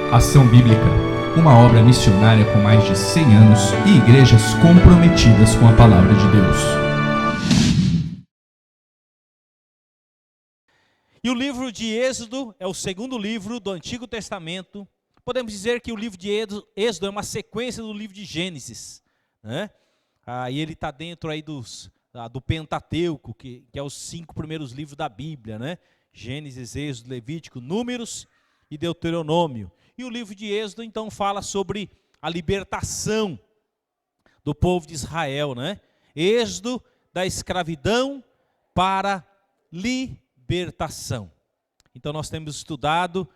Ação Bíblica, uma obra missionária com mais de 100 anos e igrejas comprometidas com a Palavra de Deus. E o livro de Êxodo é o segundo livro do Antigo Testamento. Podemos dizer que o livro de Êxodo é uma sequência do livro de Gênesis, né? E ele está dentro aí do Pentateuco, que é os 5 primeiros livros da Bíblia, né? Gênesis, Êxodo, Levítico, Números e Deuteronômio. E o livro de Êxodo, então, fala sobre a libertação do povo de Israel, né? Êxodo da escravidão para libertação. Então, nós temos estudado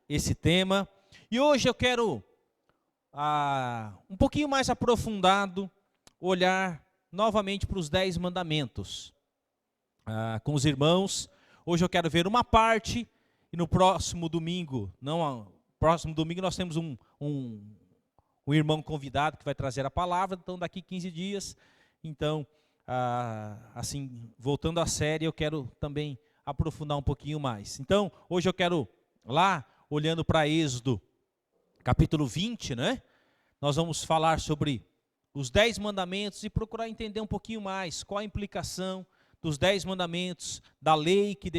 esse tema. E hoje eu quero, um pouquinho mais aprofundado, olhar novamente para os 10 mandamentos com os irmãos. Hoje eu quero ver uma parte, e no próximo domingo, próximo domingo nós temos um irmão convidado que vai trazer a palavra, então daqui 15 dias. Então, assim, voltando à série, eu quero também aprofundar um pouquinho mais. Então, hoje eu quero, olhando para Êxodo, capítulo 20, né? Nós vamos falar sobre os 10 mandamentos e procurar entender um pouquinho mais qual a implicação dos 10 mandamentos, da lei que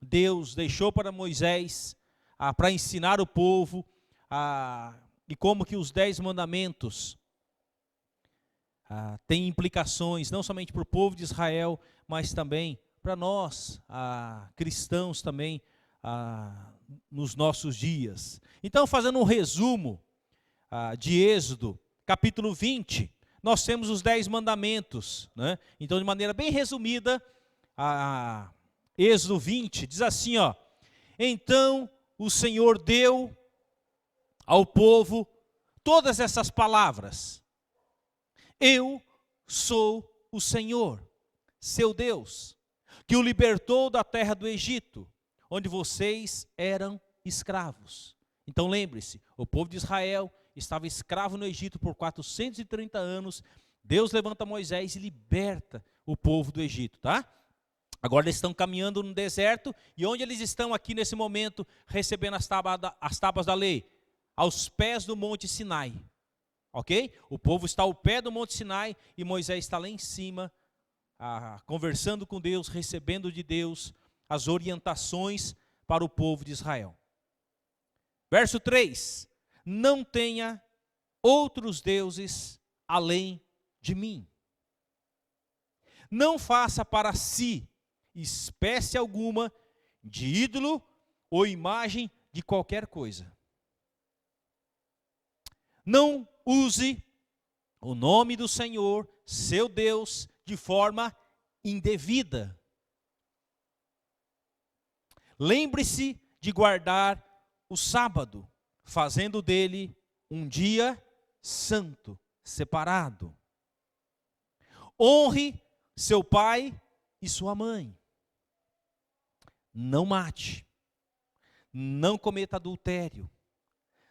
Deus deixou para Moisés, para ensinar o povo, e como que os 10 mandamentos têm implicações, não somente para o povo de Israel, mas também para nós, cristãos também, nos nossos dias. Então, fazendo um resumo de Êxodo, capítulo 20, nós temos os 10 mandamentos, né? Então, de maneira bem resumida, Êxodo 20 diz assim, ó: então o Senhor deu ao povo todas essas palavras: eu sou o Senhor, seu Deus, que o libertou da terra do Egito, onde vocês eram escravos. Então lembre-se, o povo de Israel estava escravo no Egito por 430 anos. Deus levanta Moisés e liberta o povo do Egito, tá? Agora eles estão caminhando no deserto, e onde eles estão aqui nesse momento, recebendo as tábuas da lei? Aos pés do Monte Sinai, ok? O povo está ao pé do Monte Sinai, e Moisés está lá em cima, conversando com Deus, recebendo de Deus as orientações para o povo de Israel. Verso 3, não tenha outros deuses além de mim. Não faça para si espécie alguma de ídolo ou imagem de qualquer coisa. Não use o nome do Senhor, seu Deus, de forma indevida. Lembre-se de guardar o sábado, fazendo dele um dia santo, separado. Honre seu pai e sua mãe. Não mate. Não cometa adultério.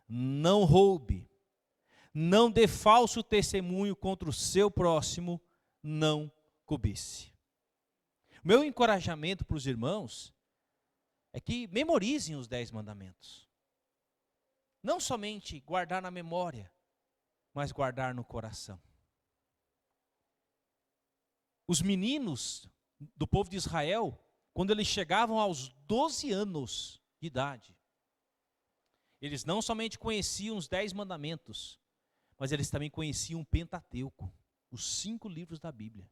Não roube. Não dê falso testemunho contra o seu próximo. Não cobice. Meu encorajamento para os irmãos é que memorizem os 10 mandamentos. Não somente guardar na memória, mas guardar no coração. Os meninos do povo de Israel, quando eles chegavam aos 12 anos de idade, eles não somente conheciam os 10 mandamentos, mas eles também conheciam o Pentateuco, os 5 livros da Bíblia.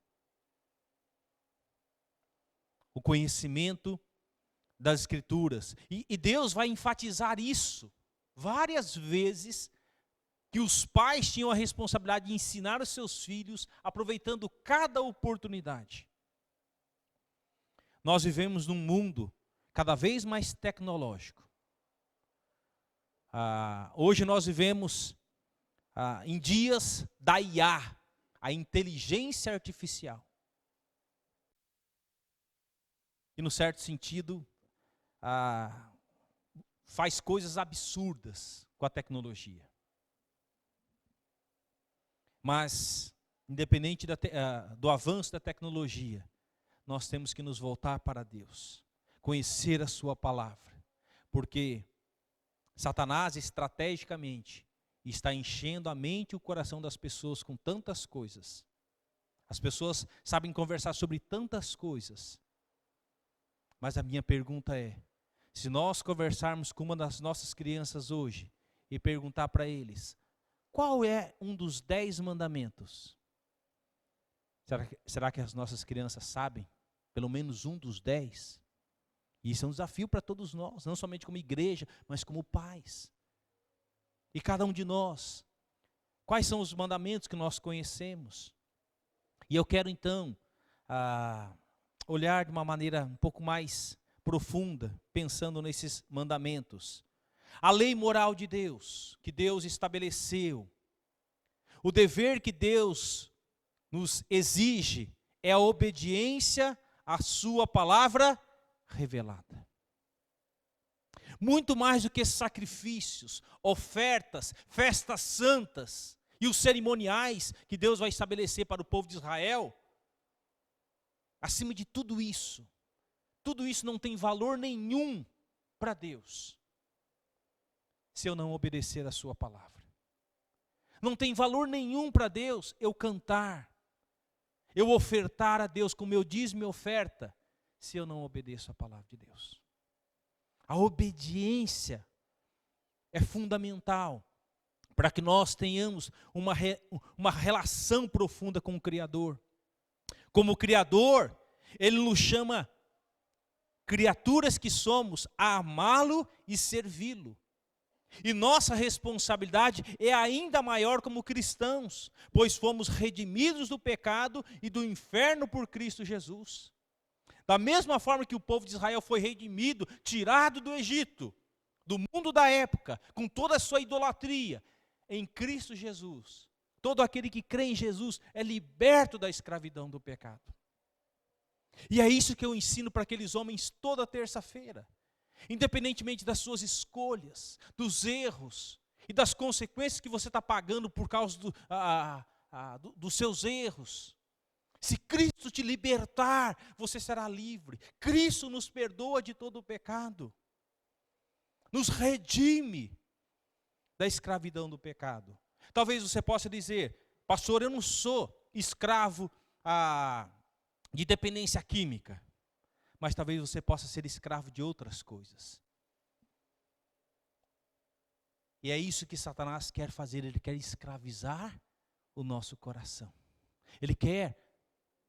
O conhecimento das Escrituras. E Deus vai enfatizar isso várias vezes, que os pais tinham a responsabilidade de ensinar os seus filhos, aproveitando cada oportunidade. Nós vivemos num mundo cada vez mais tecnológico. Hoje nós vivemos em dias da IA, a inteligência artificial. E, no certo sentido, faz coisas absurdas com a tecnologia. Mas, independente do avanço da tecnologia, nós temos que nos voltar para Deus, conhecer a sua palavra, porque Satanás, estrategicamente, está enchendo a mente e o coração das pessoas com tantas coisas. As pessoas sabem conversar sobre tantas coisas. Mas a minha pergunta é, se nós conversarmos com uma das nossas crianças hoje e perguntar para eles, qual é um dos 10 mandamentos? Será que as nossas crianças sabem pelo menos um dos 10? E isso é um desafio para todos nós, não somente como igreja, mas como pais. E cada um de nós, quais são os mandamentos que nós conhecemos? E eu quero então olhar de uma maneira um pouco mais profunda, pensando nesses mandamentos. A lei moral de Deus, que Deus estabeleceu, o dever que Deus nos exige é a obediência à sua palavra revelada. Muito mais do que sacrifícios, ofertas, festas santas e os cerimoniais que Deus vai estabelecer para o povo de Israel, acima de tudo isso não tem valor nenhum para Deus, se eu não obedecer a sua palavra. Não tem valor nenhum para Deus eu cantar, eu ofertar a Deus com meu dízimo e oferta, se eu não obedeço a palavra de Deus. A obediência é fundamental para que nós tenhamos uma relação profunda com o Criador. Como Criador, Ele nos chama, criaturas que somos, a amá-lo e servi-lo. E nossa responsabilidade é ainda maior como cristãos, pois fomos redimidos do pecado e do inferno por Cristo Jesus. Da mesma forma que o povo de Israel foi redimido, tirado do Egito, do mundo da época, com toda a sua idolatria, em Cristo Jesus, todo aquele que crê em Jesus é liberto da escravidão do pecado. E é isso que eu ensino para aqueles homens toda terça-feira. Independentemente das suas escolhas, dos erros e das consequências que você está pagando por causa dos seus erros. Se Cristo te libertar, você será livre. Cristo nos perdoa de todo o pecado. Nos redime da escravidão do pecado. Talvez você possa dizer, pastor, eu não sou escravo de dependência química. Mas talvez você possa ser escravo de outras coisas. E é isso que Satanás quer fazer, ele quer escravizar o nosso coração. Ele quer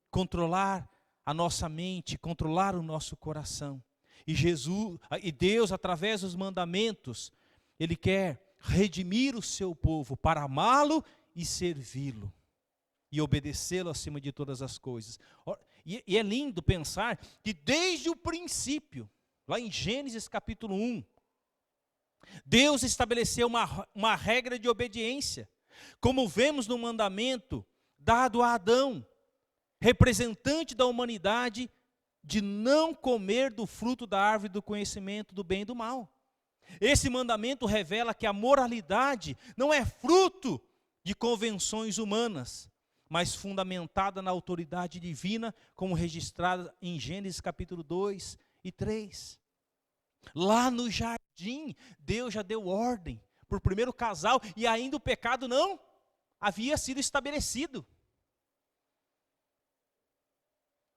controlar a nossa mente, controlar o nosso coração. E Deus, através dos mandamentos, Ele quer redimir o seu povo para amá-lo e servi-lo. E obedecê-lo acima de todas as coisas. E é lindo pensar que desde o princípio, lá em Gênesis capítulo 1, Deus estabeleceu uma regra de obediência, como vemos no mandamento dado a Adão, representante da humanidade, de não comer do fruto da árvore do conhecimento do bem e do mal. Esse mandamento revela que a moralidade não é fruto de convenções humanas, mas fundamentada na autoridade divina, como registrada em Gênesis capítulo 2 e 3. Lá no jardim, Deus já deu ordem para o primeiro casal, e ainda o pecado não havia sido estabelecido.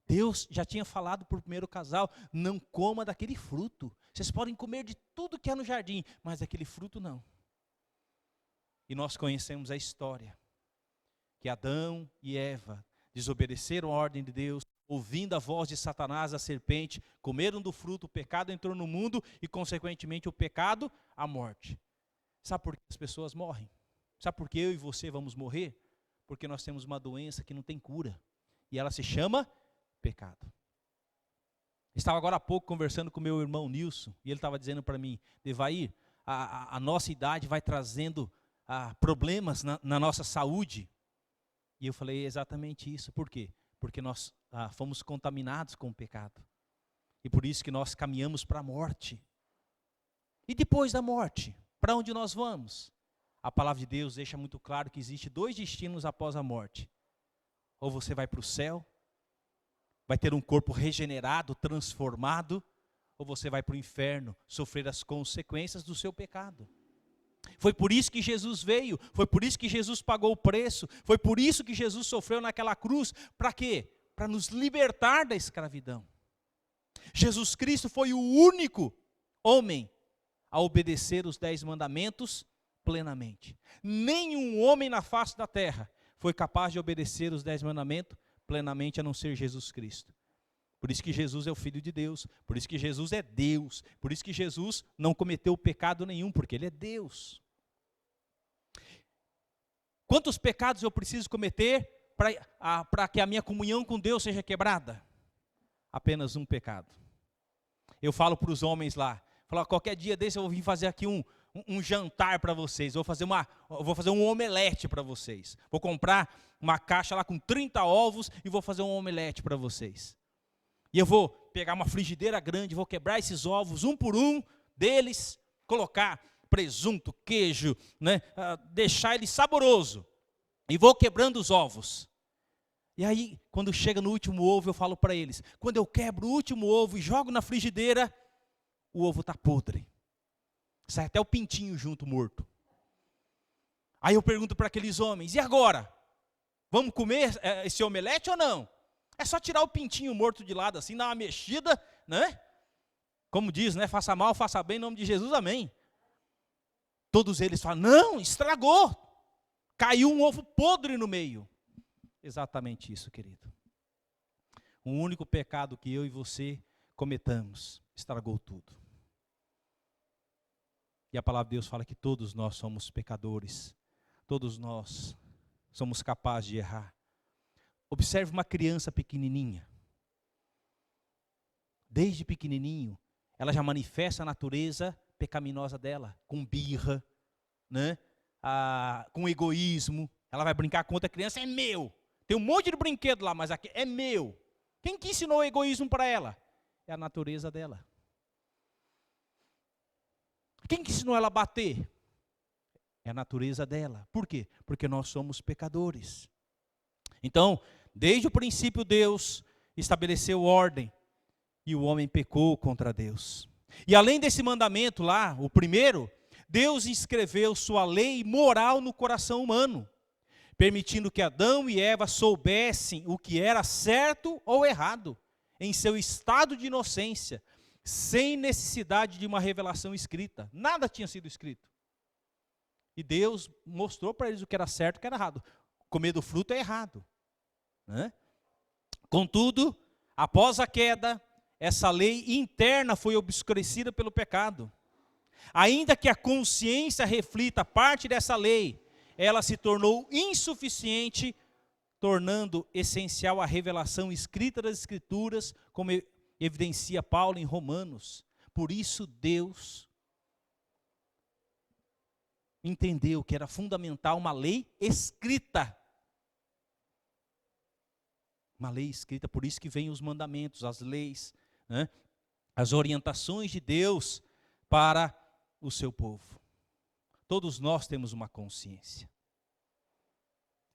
Deus já tinha falado para o primeiro casal, não coma daquele fruto. Vocês podem comer de tudo que há no jardim, mas daquele fruto não. E nós conhecemos a história, que Adão e Eva desobedeceram a ordem de Deus, ouvindo a voz de Satanás, a serpente, comeram do fruto, o pecado entrou no mundo e, consequentemente, o pecado, a morte. Sabe por que as pessoas morrem? Sabe por que eu e você vamos morrer? Porque nós temos uma doença que não tem cura, e ela se chama pecado. Estava agora há pouco conversando com meu irmão Nilson, e ele estava dizendo para mim, Devair, a nossa idade vai trazendo problemas na nossa saúde. E eu falei exatamente isso. Por quê? Porque nós fomos contaminados com o pecado. E por isso que nós caminhamos para a morte. E depois da morte, para onde nós vamos? A palavra de Deus deixa muito claro que existe 2 destinos após a morte. Ou você vai para o céu, vai ter um corpo regenerado, transformado, ou você vai para o inferno sofrer as consequências do seu pecado. Foi por isso que Jesus veio, foi por isso que Jesus pagou o preço, foi por isso que Jesus sofreu naquela cruz. Para quê? Para nos libertar da escravidão. Jesus Cristo foi o único homem a obedecer os 10 mandamentos plenamente. Nenhum homem na face da terra foi capaz de obedecer os 10 mandamentos plenamente, a não ser Jesus Cristo. Por isso que Jesus é o Filho de Deus, por isso que Jesus é Deus, por isso que Jesus não cometeu pecado nenhum, porque Ele é Deus. Quantos pecados eu preciso cometer para que a minha comunhão com Deus seja quebrada? Apenas um pecado. Eu falo para os homens lá, qualquer dia desse eu vou vir fazer aqui um jantar para vocês, vou fazer um omelete para vocês. Vou comprar uma caixa lá com 30 ovos e vou fazer um omelete para vocês. E eu vou pegar uma frigideira grande, vou quebrar esses ovos um por um deles, colocar presunto, queijo, né, deixar ele saboroso. E vou quebrando os ovos. E aí, quando chega no último ovo, eu falo para eles, quando eu quebro o último ovo e jogo na frigideira, o ovo está podre. Sai até o pintinho junto, morto. Aí eu pergunto para aqueles homens, e agora? Vamos comer esse omelete ou não? É só tirar o pintinho morto de lado assim, dar uma mexida, né? Como diz, né? Faça mal, faça bem, em nome de Jesus, amém. Todos eles falam, não, estragou. Caiu um ovo podre no meio. Exatamente isso, querido. O único pecado que eu e você cometamos, estragou tudo. E a palavra de Deus fala que todos nós somos pecadores. Todos nós somos capazes de errar. Observe uma criança pequenininha. Desde pequenininho, ela já manifesta a natureza pecaminosa dela, com birra, né? Com egoísmo. Ela vai brincar com outra criança, é meu. Tem um monte de brinquedo lá, mas aqui é meu. Quem que ensinou o egoísmo para ela? É a natureza dela. Quem que ensinou ela a bater? É a natureza dela. Por quê? Porque nós somos pecadores. Então, desde o princípio Deus estabeleceu ordem e o homem pecou contra Deus. E além desse mandamento lá, o primeiro, Deus escreveu sua lei moral no coração humano, permitindo que Adão e Eva soubessem o que era certo ou errado, em seu estado de inocência, sem necessidade de uma revelação escrita. Nada tinha sido escrito. E Deus mostrou para eles o que era certo e o que era errado. Comer do fruto é errado, né? Contudo, após a queda, essa lei interna foi obscurecida pelo pecado. Ainda que a consciência reflita parte dessa lei, ela se tornou insuficiente, tornando essencial a revelação escrita das Escrituras, como evidencia Paulo em Romanos. Por isso Deus entendeu que era fundamental uma lei escrita. Uma lei escrita, por isso que vêm os mandamentos, as leis, né? As orientações de Deus para o seu povo. Todos nós temos uma consciência.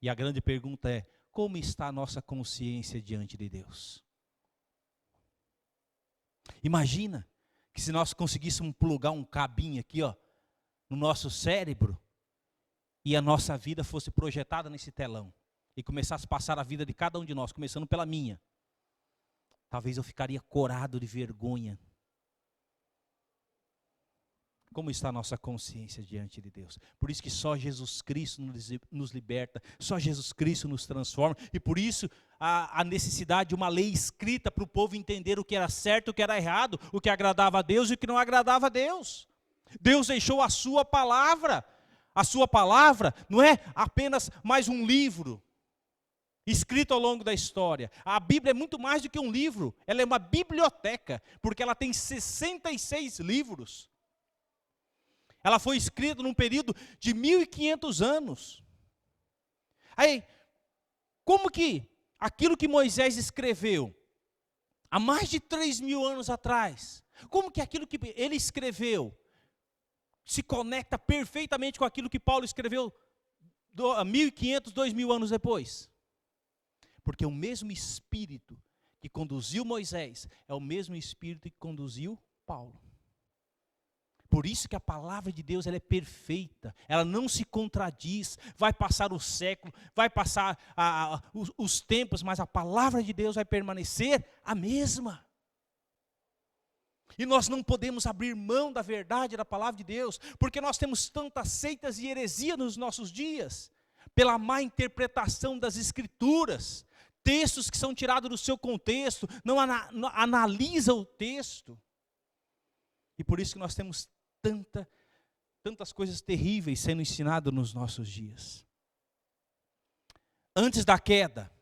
E a grande pergunta é, como está a nossa consciência diante de Deus? Imagina que se nós conseguíssemos plugar um cabinho aqui, ó, no nosso cérebro, e a nossa vida fosse projetada nesse telão, e começasse a passar a vida de cada um de nós, começando pela minha, talvez eu ficaria corado de vergonha. Como está a nossa consciência diante de Deus? Por isso que só Jesus Cristo nos liberta, só Jesus Cristo nos transforma, e por isso a necessidade de uma lei escrita para o povo entender o que era certo, o que era errado, o que agradava a Deus e o que não agradava a Deus. Deus deixou a sua palavra não é apenas mais um livro escrito ao longo da história. A Bíblia é muito mais do que um livro, ela é uma biblioteca, porque ela tem 66 livros. Ela foi escrita num período de 1500 anos. Aí, como que aquilo que Moisés escreveu há mais de 3.000 anos atrás, como que aquilo que ele escreveu se conecta perfeitamente com aquilo que Paulo escreveu 1.500, 2.000 anos depois? Porque o mesmo Espírito que conduziu Moisés é o mesmo Espírito que conduziu Paulo. Por isso que a palavra de Deus ela é perfeita, ela não se contradiz, vai passar o século, vai passar os tempos, mas a palavra de Deus vai permanecer a mesma. E nós não podemos abrir mão da verdade da palavra de Deus, porque nós temos tantas seitas e heresia nos nossos dias, pela má interpretação das Escrituras, textos que são tirados do seu contexto, não analisa o texto. E por isso que nós temos tantas coisas terríveis sendo ensinadas nos nossos dias. Antes da queda,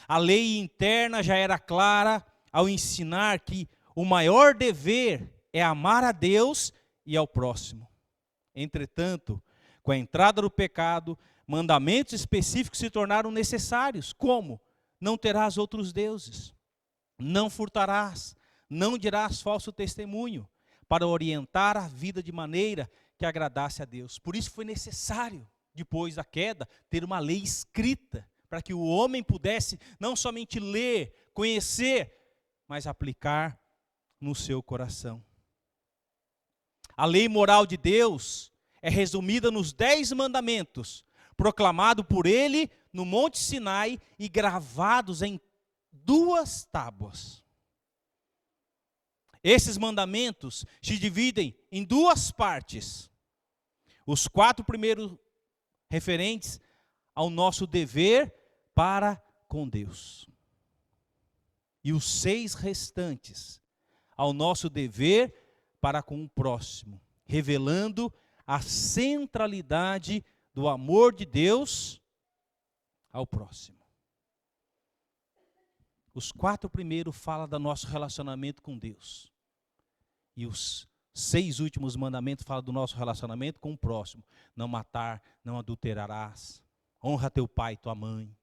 a lei interna já era clara ao ensinar que o maior dever é amar a Deus e ao próximo. Entretanto, com a entrada do pecado, mandamentos específicos se tornaram necessários, como: não terás outros deuses, não furtarás, não dirás falso testemunho, para orientar a vida de maneira que agradasse a Deus. Por isso foi necessário, depois da queda, ter uma lei escrita, para que o homem pudesse não somente ler, conhecer, mas aplicar no seu coração. A lei moral de Deus é resumida nos 10 mandamentos, proclamado por ele no Monte Sinai e gravados em 2 tábuas. Esses mandamentos se dividem em 2 partes. Os 4 primeiros referentes ao nosso dever para com Deus. E os 6 restantes ao nosso dever para com o próximo, revelando a centralidade do amor de Deus ao próximo. Os 4 primeiros falam do nosso relacionamento com Deus. E os 6 últimos mandamentos falam do nosso relacionamento com o próximo. Não matar, não adulterarás, honra teu pai e tua mãe.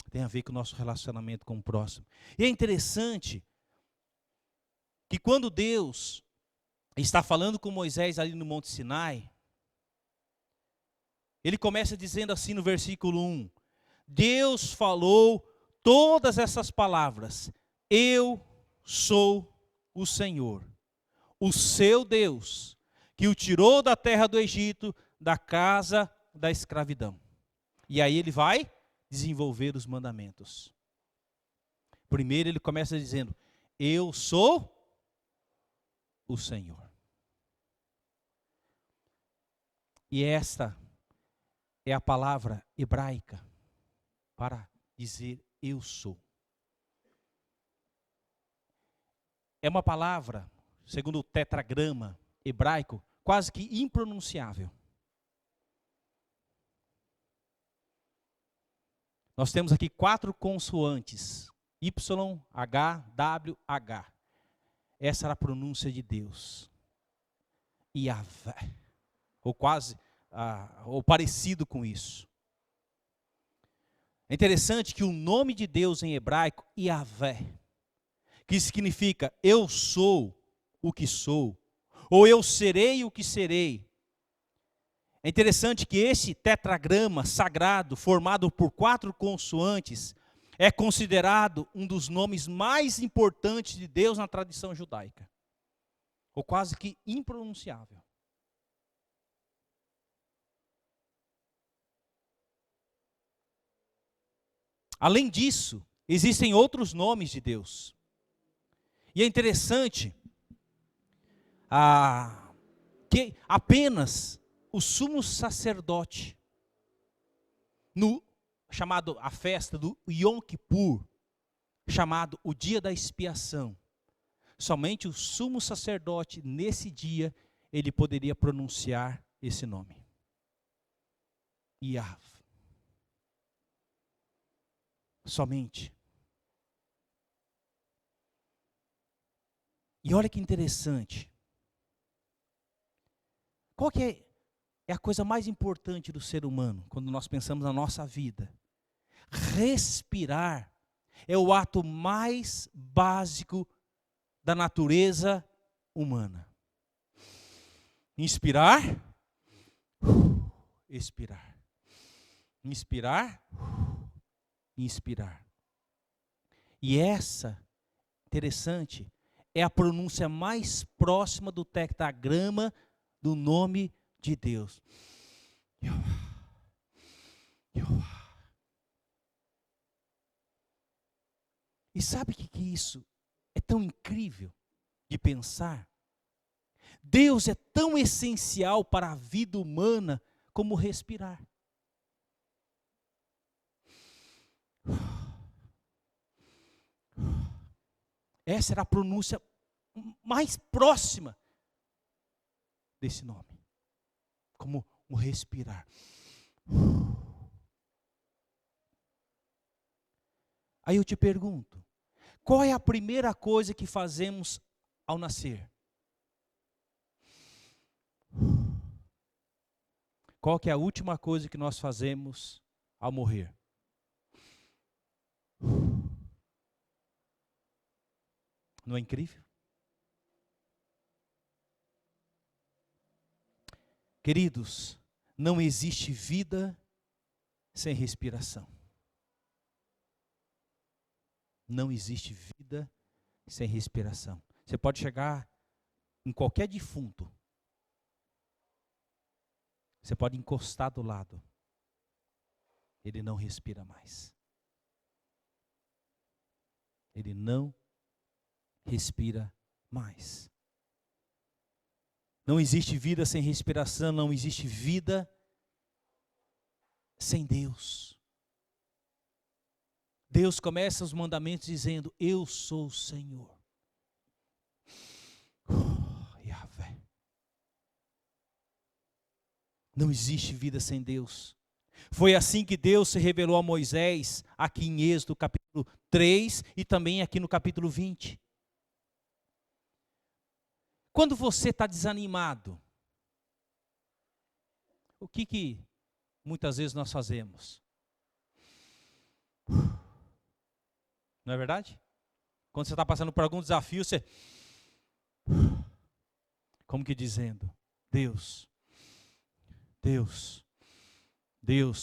Tem a ver com o nosso relacionamento com o próximo. E é interessante que quando Deus está falando com Moisés ali no Monte Sinai, ele começa dizendo assim no versículo 1, Deus falou todas essas palavras: eu sou o Senhor, o seu Deus, que o tirou da terra do Egito, da casa da escravidão. E aí ele vai desenvolver os mandamentos. Primeiro ele começa dizendo: eu sou o Senhor. E esta é a palavra hebraica para dizer eu sou. É uma palavra, segundo o tetragrama hebraico, quase que impronunciável. Nós temos aqui 4 consoantes, Y, H, W, H. Essa era a pronúncia de Deus. Yahvé, ou quase, ou parecido com isso. É interessante que o nome de Deus em hebraico, Yahvé, que significa eu sou o que sou, ou eu serei o que serei. É interessante que esse tetragrama sagrado, formado por 4 consoantes, é considerado um dos nomes mais importantes de Deus na tradição judaica, ou quase que impronunciável. Além disso, existem outros nomes de Deus. E é interessante que apenas o sumo sacerdote, chamado a festa do Yom Kippur, chamado o dia da expiação, somente o sumo sacerdote nesse dia ele poderia pronunciar esse nome. Yahvé. Somente. E olha que interessante. Qual que é a coisa mais importante do ser humano, quando nós pensamos na nossa vida? Respirar é o ato mais básico da natureza humana. Inspirar, expirar. Inspirar, inspirar. E essa, interessante, é a pronúncia mais próxima do tetragrama do nome de Deus. E sabe o que isso é tão incrível de pensar? Deus é tão essencial para a vida humana como respirar. Essa era a pronúncia mais próxima desse nome, como um respirar. Aí eu te pergunto, qual é a primeira coisa que fazemos ao nascer? Qual que é a última coisa que nós fazemos ao morrer? Não é incrível? Queridos, não existe vida sem respiração. Não existe vida sem respiração. Você pode chegar em qualquer defunto. Você pode encostar do lado. Ele não respira mais. Ele não respira mais. Não existe vida sem respiração, não existe vida sem Deus. Deus começa os mandamentos dizendo: eu sou o Senhor. Yahvé. Não existe vida sem Deus. Foi assim que Deus se revelou a Moisés, aqui em Êxodo capítulo 3 e também aqui no capítulo 20. Quando você está desanimado, o que muitas vezes nós fazemos? Não é verdade? Quando você está passando por algum desafio, você... como que dizendo, Deus,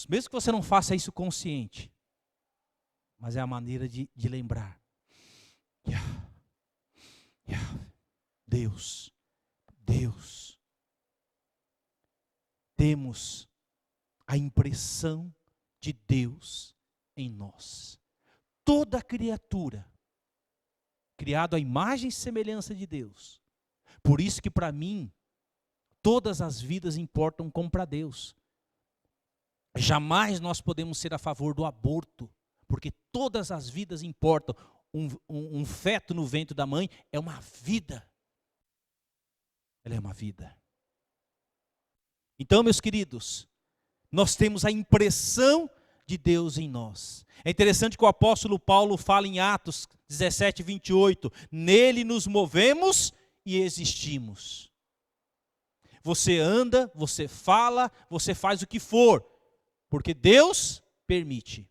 mesmo que você não faça isso consciente, mas é a maneira de lembrar. Deus. Temos a impressão de Deus em nós. Toda criatura, criada à imagem e semelhança de Deus. Por isso que para mim, todas as vidas importam como para Deus. Jamais nós podemos ser a favor do aborto, porque todas as vidas importam. Um feto no ventre da mãe é uma vida. Ela é uma vida. Então, meus queridos, nós temos a impressão de Deus em nós. É interessante que o apóstolo Paulo fala em Atos 17, 28, nele nos movemos e existimos. Você anda, você fala, você faz o que for, porque Deus permite.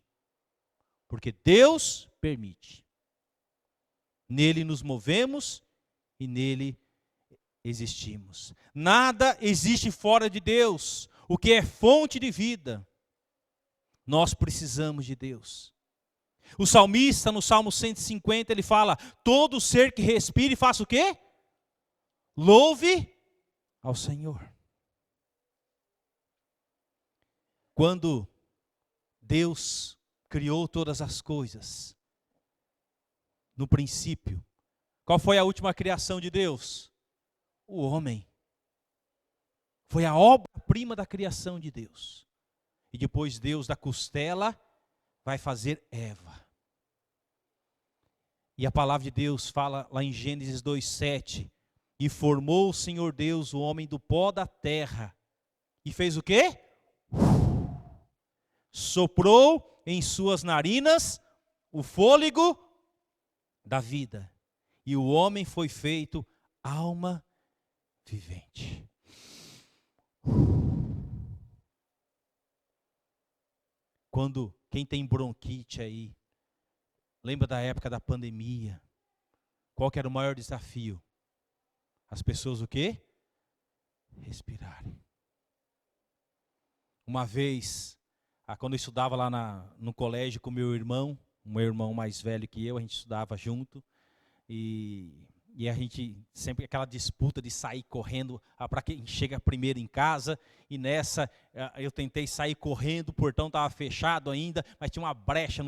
Porque Deus permite. Nele nos movemos e nele existimos. Nada existe fora de Deus. O que é fonte de vida, nós precisamos de Deus. O salmista, no Salmo 150, ele fala: todo ser que respire, faça o quê? Louve ao Senhor. Quando Deus criou todas as coisas, no princípio, qual foi a última criação de Deus? O homem. Foi a obra-prima da criação de Deus. E depois Deus da costela vai fazer Eva. E a palavra de Deus fala lá em Gênesis 2:7, e formou o Senhor Deus o homem do pó da terra. E fez o quê? Soprou em suas narinas o fôlego da vida. E o homem foi feito alma vivente. Quando quem tem bronquite aí, lembra da época da pandemia? Qual que era o maior desafio? As pessoas o quê? Respirarem. Uma vez, quando eu estudava lá no colégio com meu irmão, um irmão mais velho que eu, a gente estudava junto, e E a gente sempre aquela disputa de sair correndo para quem chega primeiro em casa. E nessa eu tentei sair correndo, o portão estava fechado ainda, mas tinha uma brecha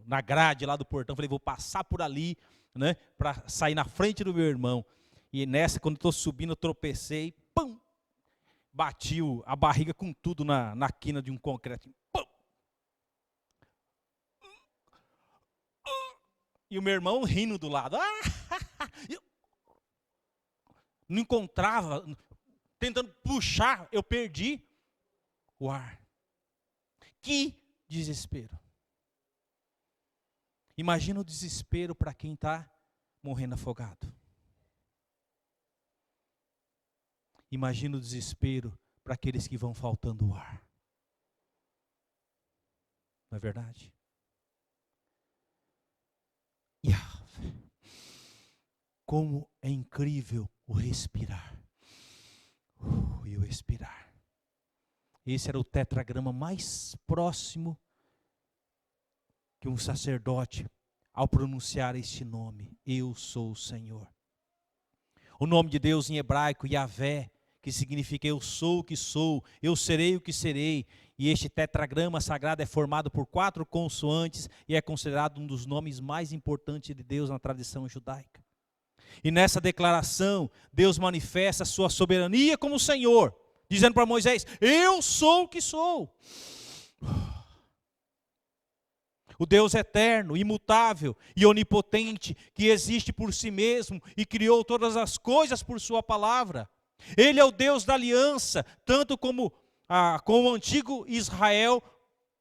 na grade lá do portão. Falei, vou passar por ali, né, para sair na frente do meu irmão. E nessa, quando estou subindo, eu tropecei, pum, bati a barriga com tudo na quina de um concreto. Pum. E o meu irmão rindo do lado. Eu não encontrava, tentando puxar, eu perdi o ar. Que desespero. Imagina o desespero para quem está morrendo afogado. Imagina o desespero para aqueles que vão faltando o ar. Não é verdade? Como é incrível o respirar. E o expirar. Esse era o tetragrama mais próximo que um sacerdote, ao pronunciar este nome, eu sou o Senhor. O nome de Deus em hebraico, Yahvé, que significa eu sou o que sou, eu serei o que serei. E este tetragrama sagrado é formado por 4 consoantes e é considerado um dos nomes mais importantes de Deus na tradição judaica. E nessa declaração, Deus manifesta a sua soberania como Senhor, dizendo para Moisés, eu sou o que sou. O Deus eterno, imutável e onipotente, que existe por si mesmo e criou todas as coisas por sua palavra. Ele é o Deus da aliança, tanto com o antigo Israel,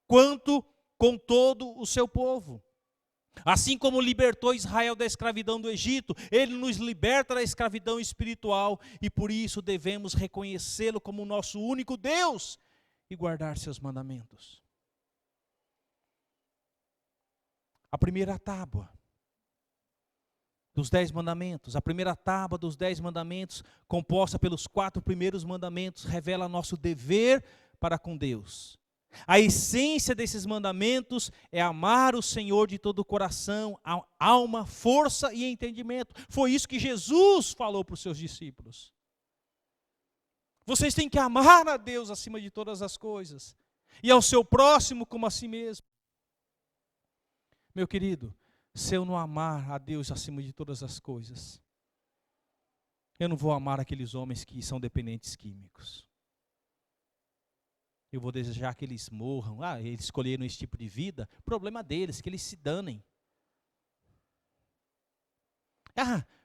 quanto com todo o seu povo. Assim como libertou Israel da escravidão do Egito, Ele nos liberta da escravidão espiritual e por isso devemos reconhecê-lo como o nosso único Deus e guardar seus mandamentos. A primeira tábua dos 10 mandamentos, a primeira tábua dos 10 mandamentos, composta pelos 4 primeiros mandamentos, revela nosso dever para com Deus. A essência desses mandamentos é amar o Senhor de todo o coração, alma, força e entendimento. Foi isso que Jesus falou para os seus discípulos. Vocês têm que amar a Deus acima de todas as coisas, e ao seu próximo como a si mesmo. Meu querido, se eu não amar a Deus acima de todas as coisas, eu não vou amar aqueles homens que são dependentes químicos. Eu vou desejar que eles morram. Eles escolheram esse tipo de vida, problema deles, que eles se danem.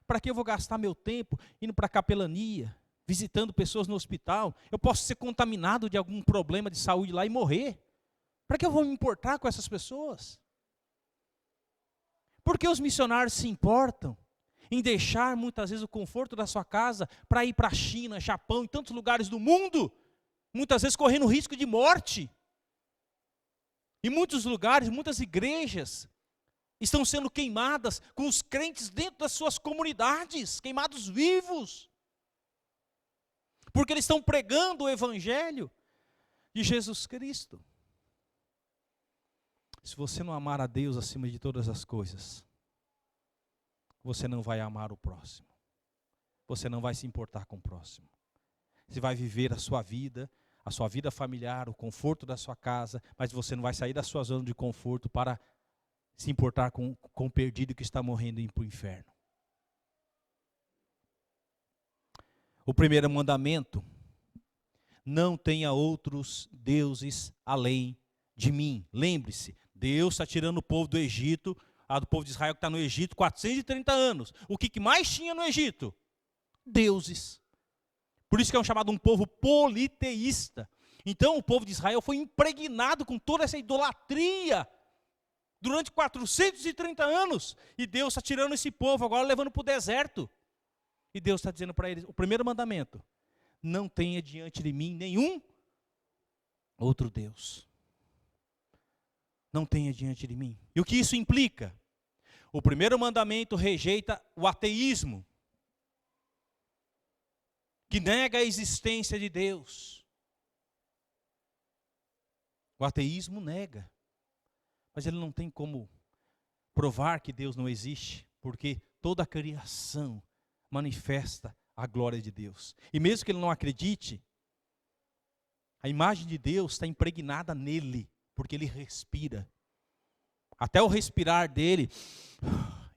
Para que eu vou gastar meu tempo indo para a capelania, visitando pessoas no hospital? Eu posso ser contaminado de algum problema de saúde lá e morrer. Para que eu vou me importar com essas pessoas? Por que os missionários se importam em deixar muitas vezes o conforto da sua casa para ir para a China, Japão, em tantos lugares do mundo? Muitas vezes correndo risco de morte. Em muitos lugares, muitas igrejas estão sendo queimadas com os crentes dentro das suas comunidades, queimados vivos. Porque eles estão pregando o evangelho de Jesus Cristo. Se você não amar a Deus acima de todas as coisas, você não vai amar o próximo. Você não vai se importar com o próximo. Você vai viver a sua vida familiar, o conforto da sua casa, mas você não vai sair da sua zona de conforto para se importar com o perdido que está morrendo e ir para o inferno. O primeiro mandamento, não tenha outros deuses além de mim. Lembre-se, Deus está tirando o povo do Egito, do povo de Israel que está no Egito, 430 anos. O que mais tinha no Egito? Deuses. Por isso que é um chamado um povo politeísta. Então o povo de Israel foi impregnado com toda essa idolatria durante 430 anos. E Deus está tirando esse povo agora, levando para o deserto. E Deus está dizendo para eles, o primeiro mandamento, não tenha diante de mim nenhum outro Deus. Não tenha diante de mim. E o que isso implica? O primeiro mandamento rejeita o ateísmo, que nega a existência de Deus. O ateísmo nega, mas ele não tem como provar que Deus não existe, porque toda a criação manifesta a glória de Deus. E mesmo que ele não acredite, a imagem de Deus está impregnada nele, porque ele respira. Até o respirar dele,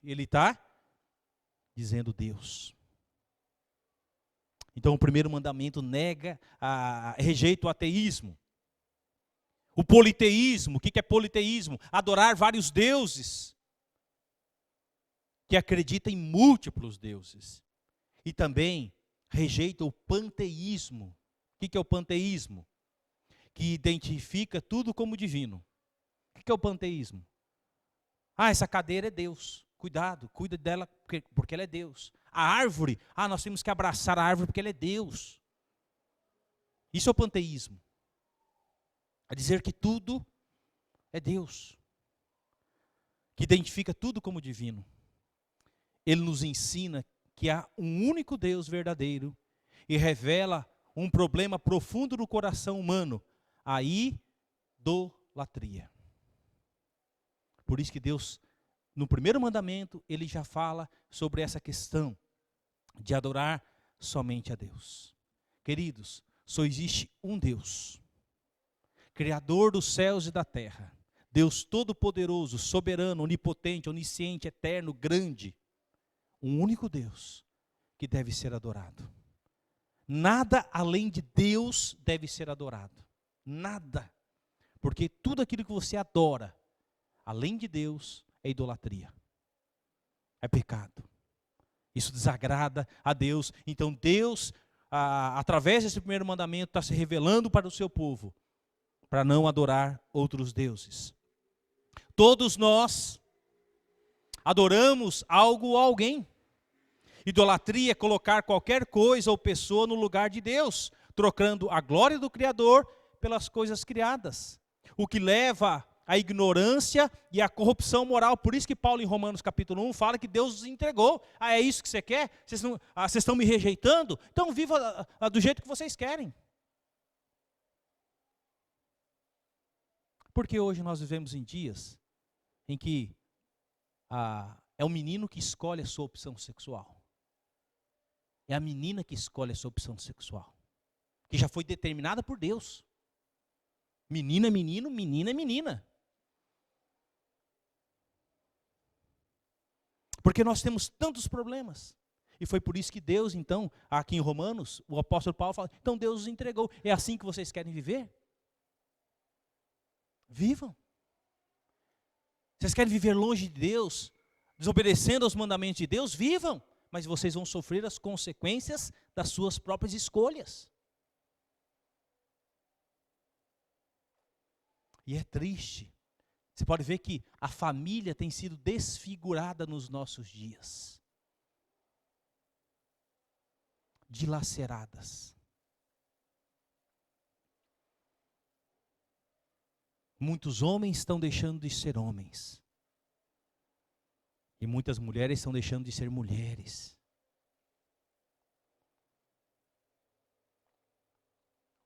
ele está dizendo Deus. Então o primeiro mandamento rejeita o ateísmo. O politeísmo, o que é politeísmo? Adorar vários deuses, que acredita em múltiplos deuses. E também rejeita o panteísmo. O que é o panteísmo? Que identifica tudo como divino. O que é o panteísmo? Essa cadeira é Deus. Cuidado, cuida dela porque ela é Deus. A árvore, nós temos que abraçar a árvore porque ela é Deus. Isso é o panteísmo. A dizer que tudo é Deus. Que identifica tudo como divino. Ele nos ensina que há um único Deus verdadeiro e revela um problema profundo no coração humano, a idolatria. Por isso que Deus, no primeiro mandamento, ele já fala sobre essa questão de adorar somente a Deus. Queridos, só existe um Deus, Criador dos céus e da terra, Deus todo-poderoso, soberano, onipotente, onisciente, eterno, grande, um único Deus que deve ser adorado. Nada além de Deus deve ser adorado. Nada. Porque tudo aquilo que você adora, além de Deus, é idolatria. É pecado. Isso desagrada a Deus. Então Deus, através desse primeiro mandamento, está se revelando para o seu povo, para não adorar outros deuses. Todos nós adoramos algo ou alguém. Idolatria é colocar qualquer coisa ou pessoa no lugar de Deus, trocando a glória do Criador pelas coisas criadas. O que leva à ignorância e à corrupção moral. Por isso que Paulo, em Romanos capítulo 1, fala que Deus os entregou. É isso que você quer? Vocês estão me rejeitando? Então viva do jeito que vocês querem. Porque hoje nós vivemos em dias em que é o menino que escolhe a sua opção sexual. É a menina que escolhe a sua opção sexual, que já foi determinada por Deus. Menino é menino, menina é menina. Porque nós temos tantos problemas. E foi por isso que Deus, então, aqui em Romanos, o apóstolo Paulo fala, então Deus os entregou. É assim que vocês querem viver? Vivam. Vocês querem viver longe de Deus, desobedecendo aos mandamentos de Deus? Vivam. Mas vocês vão sofrer as consequências das suas próprias escolhas. E é triste. Você pode ver que a família tem sido desfigurada nos nossos dias. Dilaceradas. Muitos homens estão deixando de ser homens. E muitas mulheres estão deixando de ser mulheres.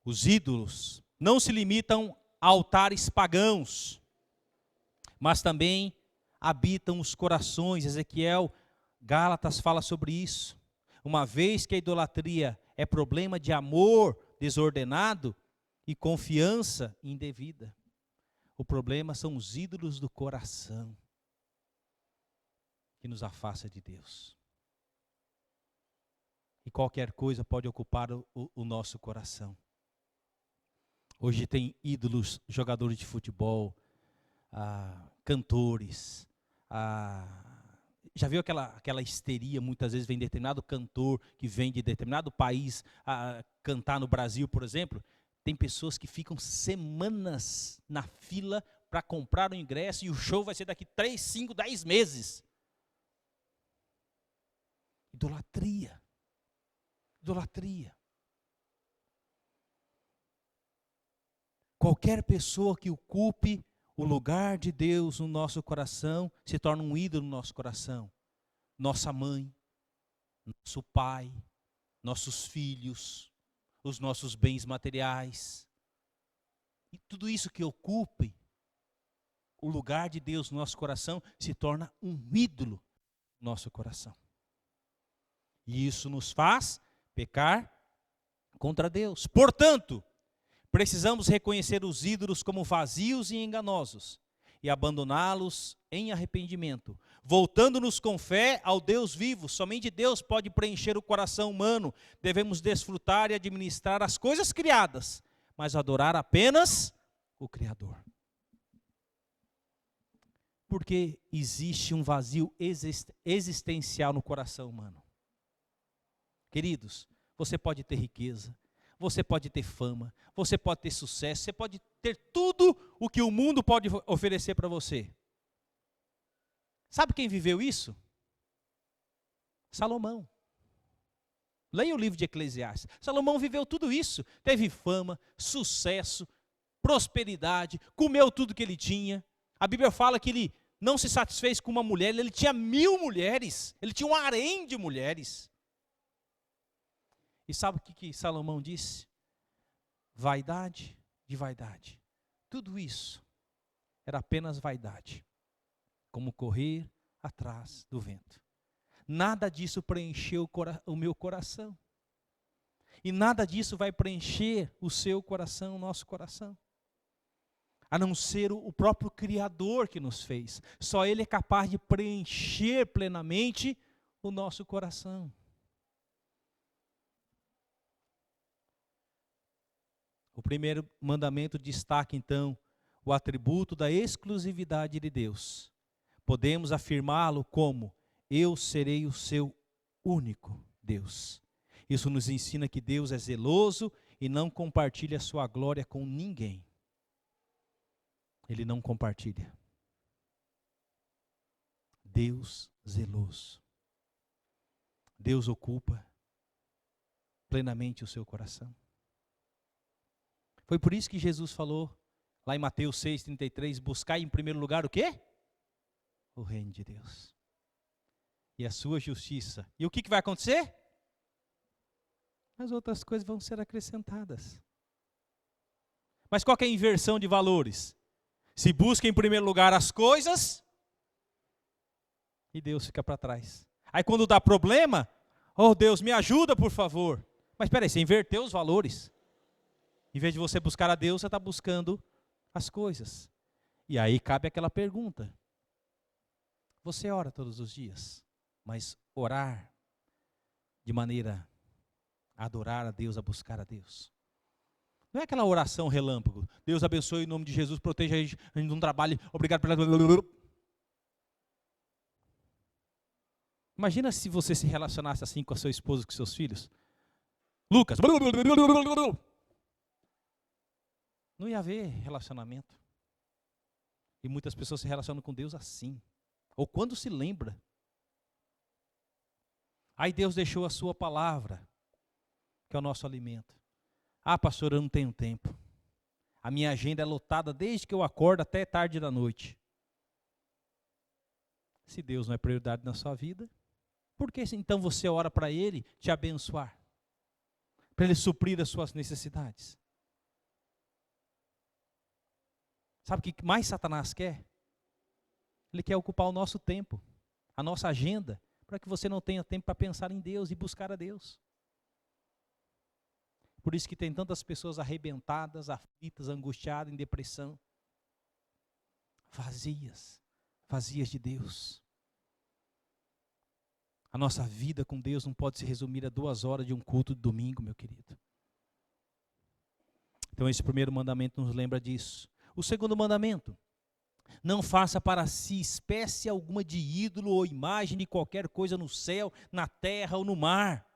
Os ídolos não se limitam a altares pagãos, mas também habitam os corações. Ezequiel, Gálatas fala sobre isso. Uma vez que a idolatria é problema de amor desordenado e confiança indevida. O problema são os ídolos do coração, que nos afasta de Deus. E qualquer coisa pode ocupar o nosso coração. Hoje tem ídolos, jogadores de futebol, cantores. Já viu aquela histeria, muitas vezes vem determinado cantor que vem de determinado país cantar no Brasil, por exemplo? Tem pessoas que ficam semanas na fila para comprar o ingresso e o show vai ser daqui 3, 5, 10 meses. Idolatria. Idolatria. Qualquer pessoa que ocupe o lugar de Deus no nosso coração se torna um ídolo no nosso coração. Nossa mãe, nosso pai, nossos filhos, os nossos bens materiais. E tudo isso que ocupe o lugar de Deus no nosso coração se torna um ídolo nosso coração. E isso nos faz pecar contra Deus. Portanto, precisamos reconhecer os ídolos como vazios e enganosos e abandoná-los em arrependimento, voltando-nos com fé ao Deus vivo. Somente Deus pode preencher o coração humano. Devemos desfrutar e administrar as coisas criadas, mas adorar apenas o Criador. Porque existe um vazio existencial no coração humano. Queridos, você pode ter riqueza, você pode ter fama, você pode ter sucesso, você pode ter tudo o que o mundo pode oferecer para você. Sabe quem viveu isso? Salomão. Leia o livro de Eclesiastes. Salomão viveu tudo isso. Teve fama, sucesso, prosperidade, comeu tudo que ele tinha. A Bíblia fala que ele não se satisfez com uma mulher, ele tinha 1000 mulheres, ele tinha um harém de mulheres. E sabe o que Salomão disse? Vaidade de vaidade. Tudo isso era apenas vaidade, como correr atrás do vento. Nada disso preencheu o meu coração. E nada disso vai preencher o seu coração, o nosso coração. A não ser o próprio Criador que nos fez. Só Ele é capaz de preencher plenamente o nosso coração. O primeiro mandamento destaca, então, o atributo da exclusividade de Deus. Podemos afirmá-lo como: eu serei o seu único Deus. Isso nos ensina que Deus é zeloso e não compartilha a sua glória com ninguém. Ele não compartilha. Deus zeloso. Deus ocupa plenamente o seu coração. Foi por isso que Jesus falou, lá em Mateus 6,33, buscai em primeiro lugar o quê? O reino de Deus. E a sua justiça. E o que vai acontecer? As outras coisas vão ser acrescentadas. Mas qual que é a inversão de valores? Se busca em primeiro lugar as coisas, e Deus fica para trás. Aí quando dá problema, oh Deus, me ajuda por favor. Mas espera aí, você inverteu os valores. Em vez de você buscar a Deus, você está buscando as coisas. E aí cabe aquela pergunta. Você ora todos os dias, mas orar de maneira a adorar a Deus, a buscar a Deus. Não é aquela oração relâmpago. Deus abençoe em nome de Jesus, proteja a gente no trabalho, obrigado pela... Imagina se você se relacionasse assim com a sua esposa, com seus filhos. Lucas... Não ia haver relacionamento. E muitas pessoas se relacionam com Deus assim. Ou quando se lembra. Aí Deus deixou a sua palavra, que é o nosso alimento. Ah, pastor, eu não tenho tempo. A minha agenda é lotada desde que eu acordo até tarde da noite. Se Deus não é prioridade na sua vida, por que então você ora para Ele te abençoar? Para Ele suprir as suas necessidades? Sabe o que mais Satanás quer? Ele quer ocupar o nosso tempo, a nossa agenda, para que você não tenha tempo para pensar em Deus e buscar a Deus. Por isso que tem tantas pessoas arrebentadas, aflitas, angustiadas, em depressão. Vazias de Deus. A nossa vida com Deus não pode se resumir a 2 horas de um culto de domingo, meu querido. Então esse primeiro mandamento nos lembra disso. O segundo mandamento: não faça para si espécie alguma de ídolo ou imagem de qualquer coisa no céu, na terra ou no mar.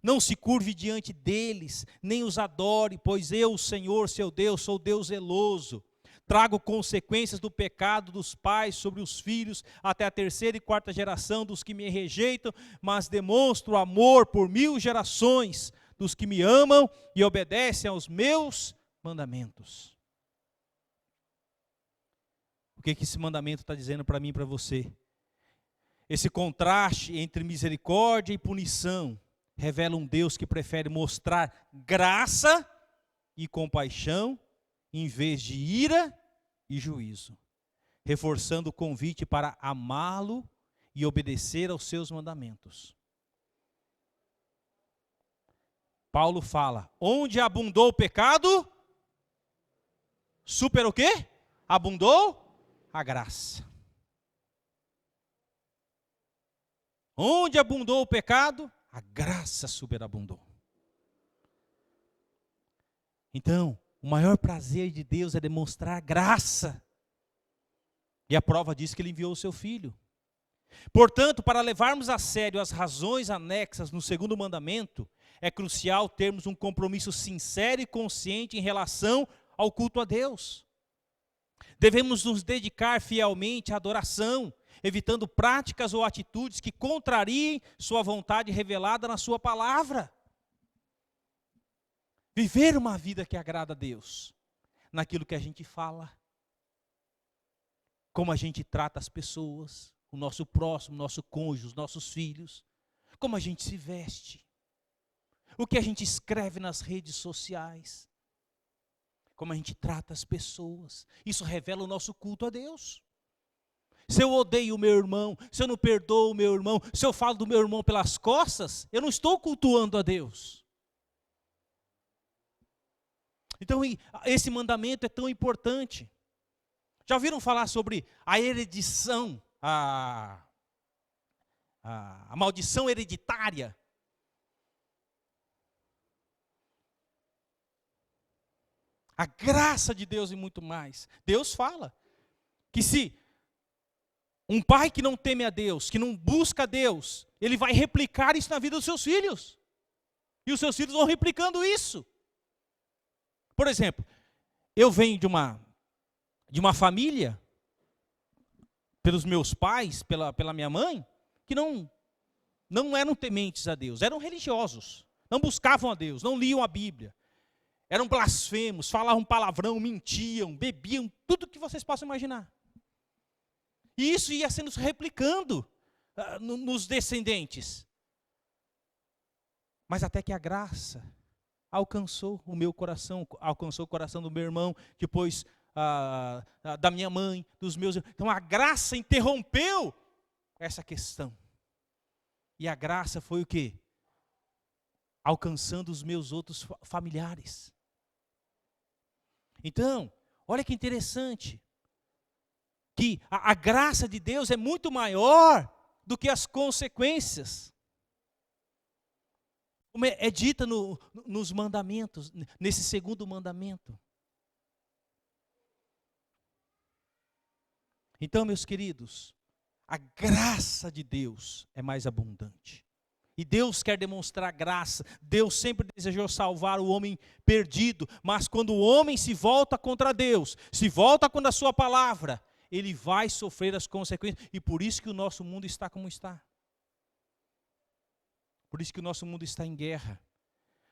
Não se curve diante deles, nem os adore, pois eu, o Senhor, seu Deus, sou Deus zeloso. Trago consequências do pecado dos pais sobre os filhos, até a 3ª e 4ª geração dos que me rejeitam, mas demonstro amor por 1000 gerações dos que me amam e obedecem aos meus mandamentos. O que esse mandamento está dizendo para mim e para você? Esse contraste entre misericórdia e punição revela um Deus que prefere mostrar graça e compaixão em vez de ira e juízo, reforçando o convite para amá-lo e obedecer aos seus mandamentos. Paulo fala, onde abundou o pecado, super o quê? Abundou a graça. Onde abundou o pecado, a graça superabundou. Então, o maior prazer de Deus é demonstrar graça. E a prova diz que Ele enviou o seu Filho. Portanto, para levarmos a sério as razões anexas no segundo mandamento, é crucial termos um compromisso sincero e consciente em relação ao culto a Deus. Devemos nos dedicar fielmente à adoração, evitando práticas ou atitudes que contrariem sua vontade revelada na sua palavra. Viver uma vida que agrada a Deus, naquilo que a gente fala, como a gente trata as pessoas, o nosso próximo, o nosso cônjuge, os nossos filhos, como a gente se veste, o que a gente escreve nas redes sociais, como a gente trata as pessoas. Isso revela o nosso culto a Deus. Se eu odeio o meu irmão, se eu não perdoo o meu irmão, se eu falo do meu irmão pelas costas, eu não estou cultuando a Deus. Então, esse mandamento é tão importante. Já ouviram falar sobre a heredição, a maldição hereditária? A graça de Deus e muito mais. Deus fala que se um pai que não teme a Deus, que não busca a Deus, ele vai replicar isso na vida dos seus filhos. E os seus filhos vão replicando isso. Por exemplo, eu venho de uma família, pelos meus pais, pela minha mãe, que não eram tementes a Deus, eram religiosos, não buscavam a Deus, não liam a Bíblia, eram blasfemos, falavam palavrão, mentiam, bebiam, tudo que vocês possam imaginar. E isso ia sendo replicando nos descendentes. Mas até que a graça alcançou o meu coração, alcançou o coração do meu irmão, depois da minha mãe, dos meus irmãos. Então a graça interrompeu essa questão. E a graça foi o quê? Alcançando os meus outros familiares. Então, olha que interessante, que a graça de Deus é muito maior do que as consequências. Como é dita nos mandamentos, nesse segundo mandamento. Então, meus queridos, a graça de Deus é mais abundante. E Deus quer demonstrar graça. Deus sempre desejou salvar o homem perdido. Mas quando o homem se volta contra Deus, se volta contra a sua palavra, ele vai sofrer as consequências. E por isso que o nosso mundo está como está. Por isso que o nosso mundo está em guerra.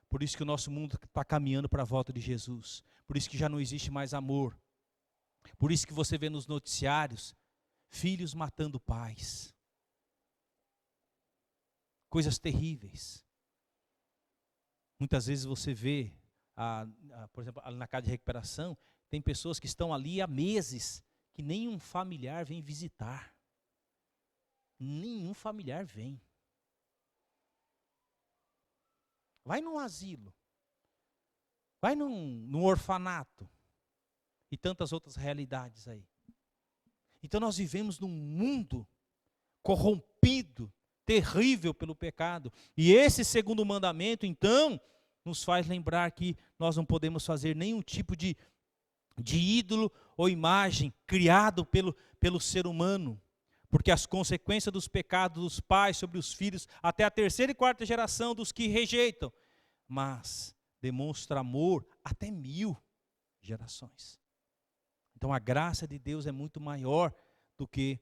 Por isso que o nosso mundo está caminhando para a volta de Jesus. Por isso que já não existe mais amor. Por isso que você vê nos noticiários filhos matando pais. Coisas terríveis. Muitas vezes você vê, por exemplo, na casa de recuperação, tem pessoas que estão ali há meses, que nenhum familiar vem visitar. Nenhum familiar vem. Vai num asilo. Vai num orfanato. E tantas outras realidades aí. Então nós vivemos num mundo corrompido, terrível pelo pecado. E esse segundo mandamento, então, nos faz lembrar que nós não podemos fazer nenhum tipo de ídolo ou imagem criado pelo ser humano. Porque as consequências dos pecados dos pais sobre os filhos, até a terceira e quarta geração dos que rejeitam, mas demonstra amor até 1000 gerações. Então a graça de Deus é muito maior do que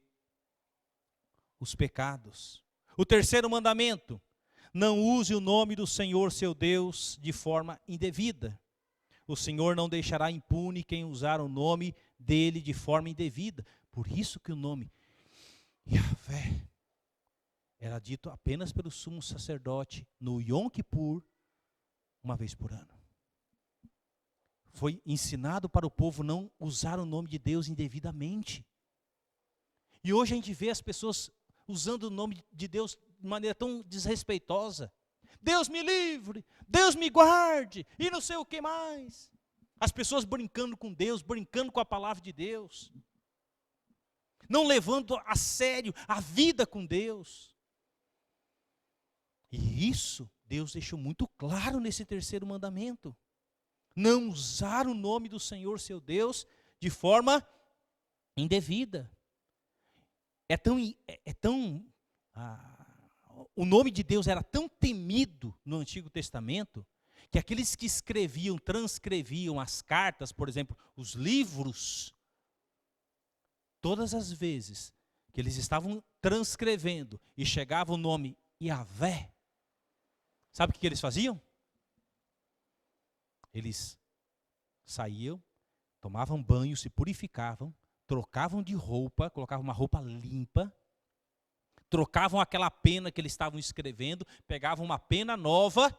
os pecados. O terceiro mandamento: não use o nome do Senhor seu Deus de forma indevida. O Senhor não deixará impune quem usar o nome dele de forma indevida. Por isso que o nome Yahvé era dito apenas pelo sumo sacerdote no Yom Kippur, uma vez por ano. Foi ensinado para o povo não usar o nome de Deus indevidamente. E hoje a gente vê as pessoas usando o nome de Deus de maneira tão desrespeitosa. Deus me livre, Deus me guarde, e não sei o que mais. As pessoas brincando com Deus, brincando com a palavra de Deus. Não levando a sério a vida com Deus. E isso Deus deixou muito claro nesse terceiro mandamento. Não usar o nome do Senhor seu Deus de forma indevida. O nome de Deus era tão temido no Antigo Testamento, que aqueles que escreviam, transcreviam as cartas, por exemplo, os livros, todas as vezes que eles estavam transcrevendo e chegava o nome Yahvé, sabe o que eles faziam? Eles saíam, tomavam banho, se purificavam, trocavam de roupa, colocavam uma roupa limpa, trocavam aquela pena que eles estavam escrevendo, pegavam uma pena nova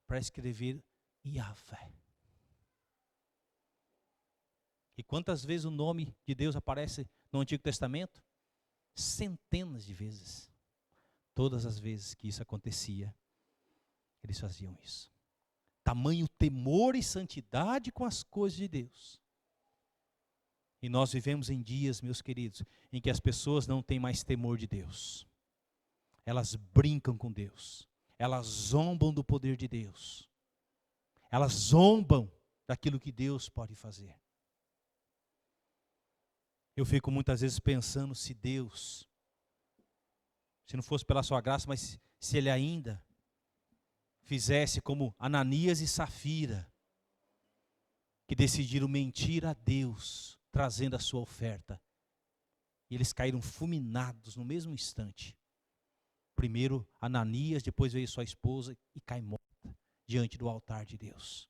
para escrever Yahvé. E quantas vezes o nome de Deus aparece no Antigo Testamento? Centenas de vezes. Todas as vezes que isso acontecia, eles faziam isso. Tamanho temor e santidade com as coisas de Deus. E nós vivemos em dias, meus queridos, em que as pessoas não têm mais temor de Deus. Elas brincam com Deus. Elas zombam do poder de Deus. Elas zombam daquilo que Deus pode fazer. Eu fico muitas vezes pensando se Deus, se não fosse pela sua graça, mas se Ele ainda fizesse como Ananias e Safira, que decidiram mentir a Deus, trazendo a sua oferta. E eles caíram fulminados no mesmo instante. Primeiro Ananias, depois veio sua esposa e cai morta diante do altar de Deus.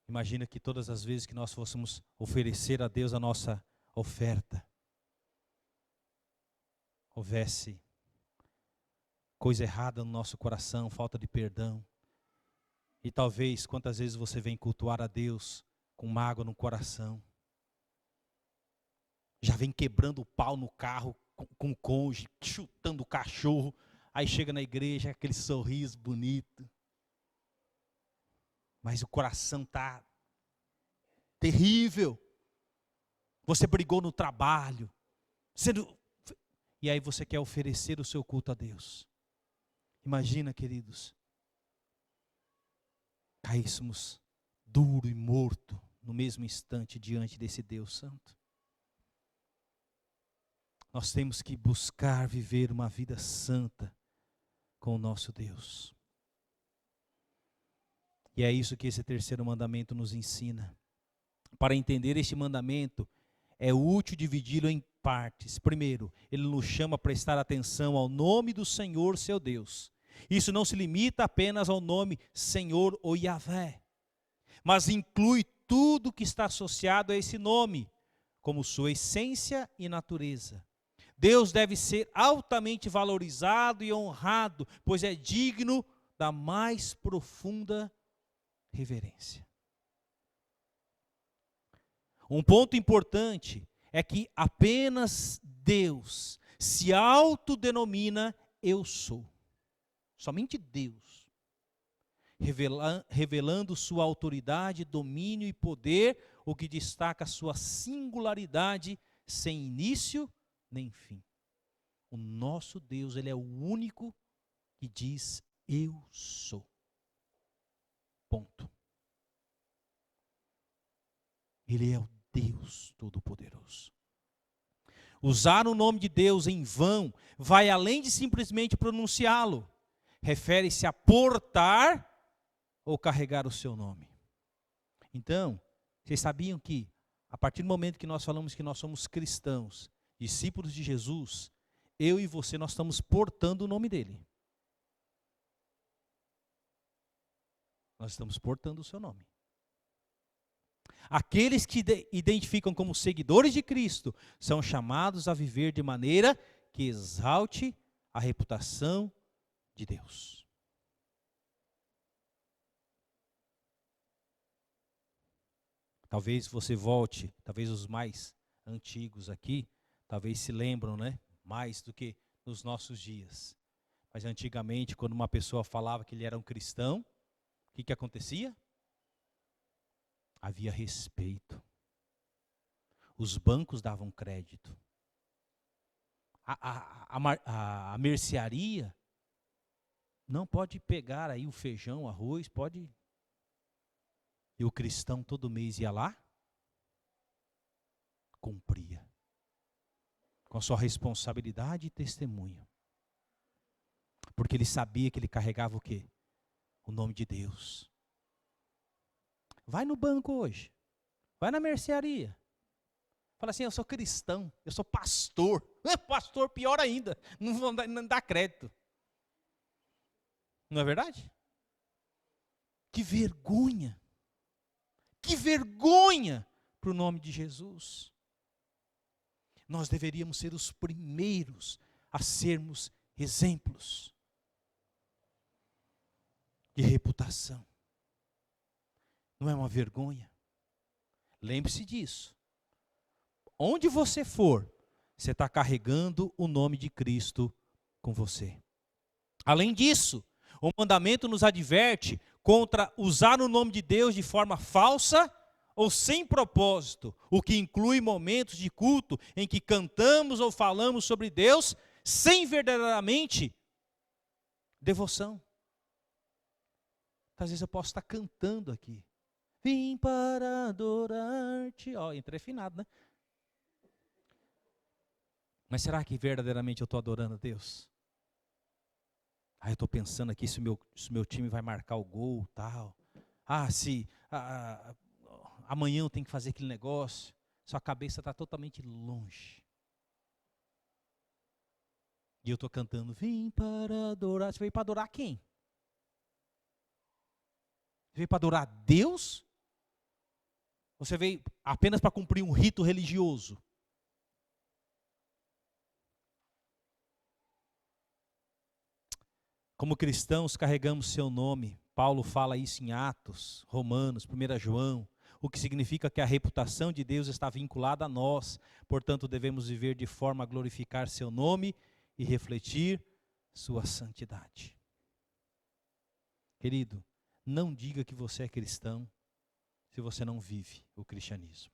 Imagina que todas as vezes que nós fôssemos oferecer a Deus a nossa oferta, houvesse coisa errada no nosso coração, falta de perdão. E talvez, quantas vezes você vem cultuar a Deus com mágoa no coração. Já vem quebrando o pau no carro com o cônjuge, chutando o cachorro. Aí chega na igreja, aquele sorriso bonito. Mas o coração está terrível. Você brigou no trabalho. E aí você quer oferecer o seu culto a Deus. Imagina, queridos, caíssemos duro e morto no mesmo instante diante desse Deus Santo. Nós temos que buscar viver uma vida santa com o nosso Deus. E é isso que esse terceiro mandamento nos ensina. Para entender este mandamento, é útil dividi-lo em partes. Primeiro, ele nos chama a prestar atenção ao nome do Senhor, seu Deus. Isso não se limita apenas ao nome Senhor ou Yahvé, mas inclui tudo que está associado a esse nome, como sua essência e natureza. Deus deve ser altamente valorizado e honrado, pois é digno da mais profunda reverência. Um ponto importante é que apenas Deus se autodenomina eu sou. Somente Deus. Revelando sua autoridade, domínio e poder, o que destaca sua singularidade sem início nem fim. O nosso Deus, Ele é o único que diz eu sou. Ponto. Ele é o Deus Todo-Poderoso. Usar o nome de Deus em vão vai além de simplesmente pronunciá-lo. Refere-se a portar ou carregar o seu nome. Então, vocês sabiam que, a partir do momento que nós falamos que nós somos cristãos, discípulos de Jesus, eu e você, nós estamos portando o nome dele. Nós estamos portando o seu nome. Aqueles que identificam como seguidores de Cristo são chamados a viver de maneira que exalte a reputação de Deus. Talvez você volte, talvez os mais antigos aqui, talvez se lembram, né? Mais do que nos nossos dias. Mas antigamente, quando uma pessoa falava que ele era um cristão, o que acontecia? Havia respeito. Os bancos davam crédito. A mercearia não pode pegar aí o feijão, o arroz, pode. E o cristão todo mês ia lá, cumpria. Com a sua responsabilidade e testemunho. Porque ele sabia que ele carregava o quê? O nome de Deus. Vai no banco hoje. Vai na mercearia. Fala assim, eu sou cristão, eu sou pastor. Pastor, pior ainda, não vou dar crédito. Não é verdade? Que vergonha. Que vergonha para o nome de Jesus. Nós deveríamos ser os primeiros a sermos exemplos de reputação. Não é uma vergonha? Lembre-se disso. Onde você for, você está carregando o nome de Cristo com você. Além disso, o mandamento nos adverte contra usar o nome de Deus de forma falsa ou sem propósito, o que inclui momentos de culto em que cantamos ou falamos sobre Deus sem verdadeiramente devoção. Às vezes eu posso estar cantando aqui. Vim para adorar-te. Ó, entrei afinado, né? Mas será que verdadeiramente eu estou adorando a Deus? Eu estou pensando aqui se o meu time vai marcar o gol, tal. Se amanhã eu tenho que fazer aquele negócio. Sua cabeça está totalmente longe. E eu estou cantando, vim para adorar. Você veio para adorar quem? Você veio para adorar Deus? Você veio apenas para cumprir um rito religioso? Como cristãos carregamos seu nome. Paulo fala isso em Atos, Romanos, 1 João. O que significa que a reputação de Deus está vinculada a nós. Portanto, devemos viver de forma a glorificar seu nome e refletir sua santidade. Querido, não diga que você é cristão se você não vive o cristianismo.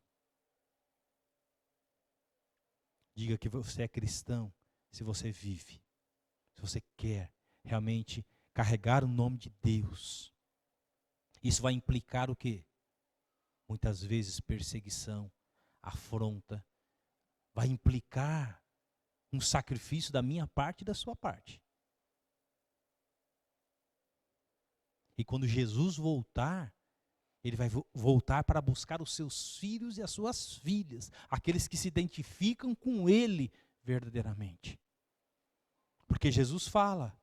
Diga que você é cristão se você vive, se você quer realmente carregar o nome de Deus. Isso vai implicar o quê? Muitas vezes perseguição, afronta, vai implicar um sacrifício da minha parte e da sua parte. E quando Jesus voltar, ele vai voltar para buscar os seus filhos e as suas filhas, aqueles que se identificam com ele verdadeiramente. Porque Jesus fala,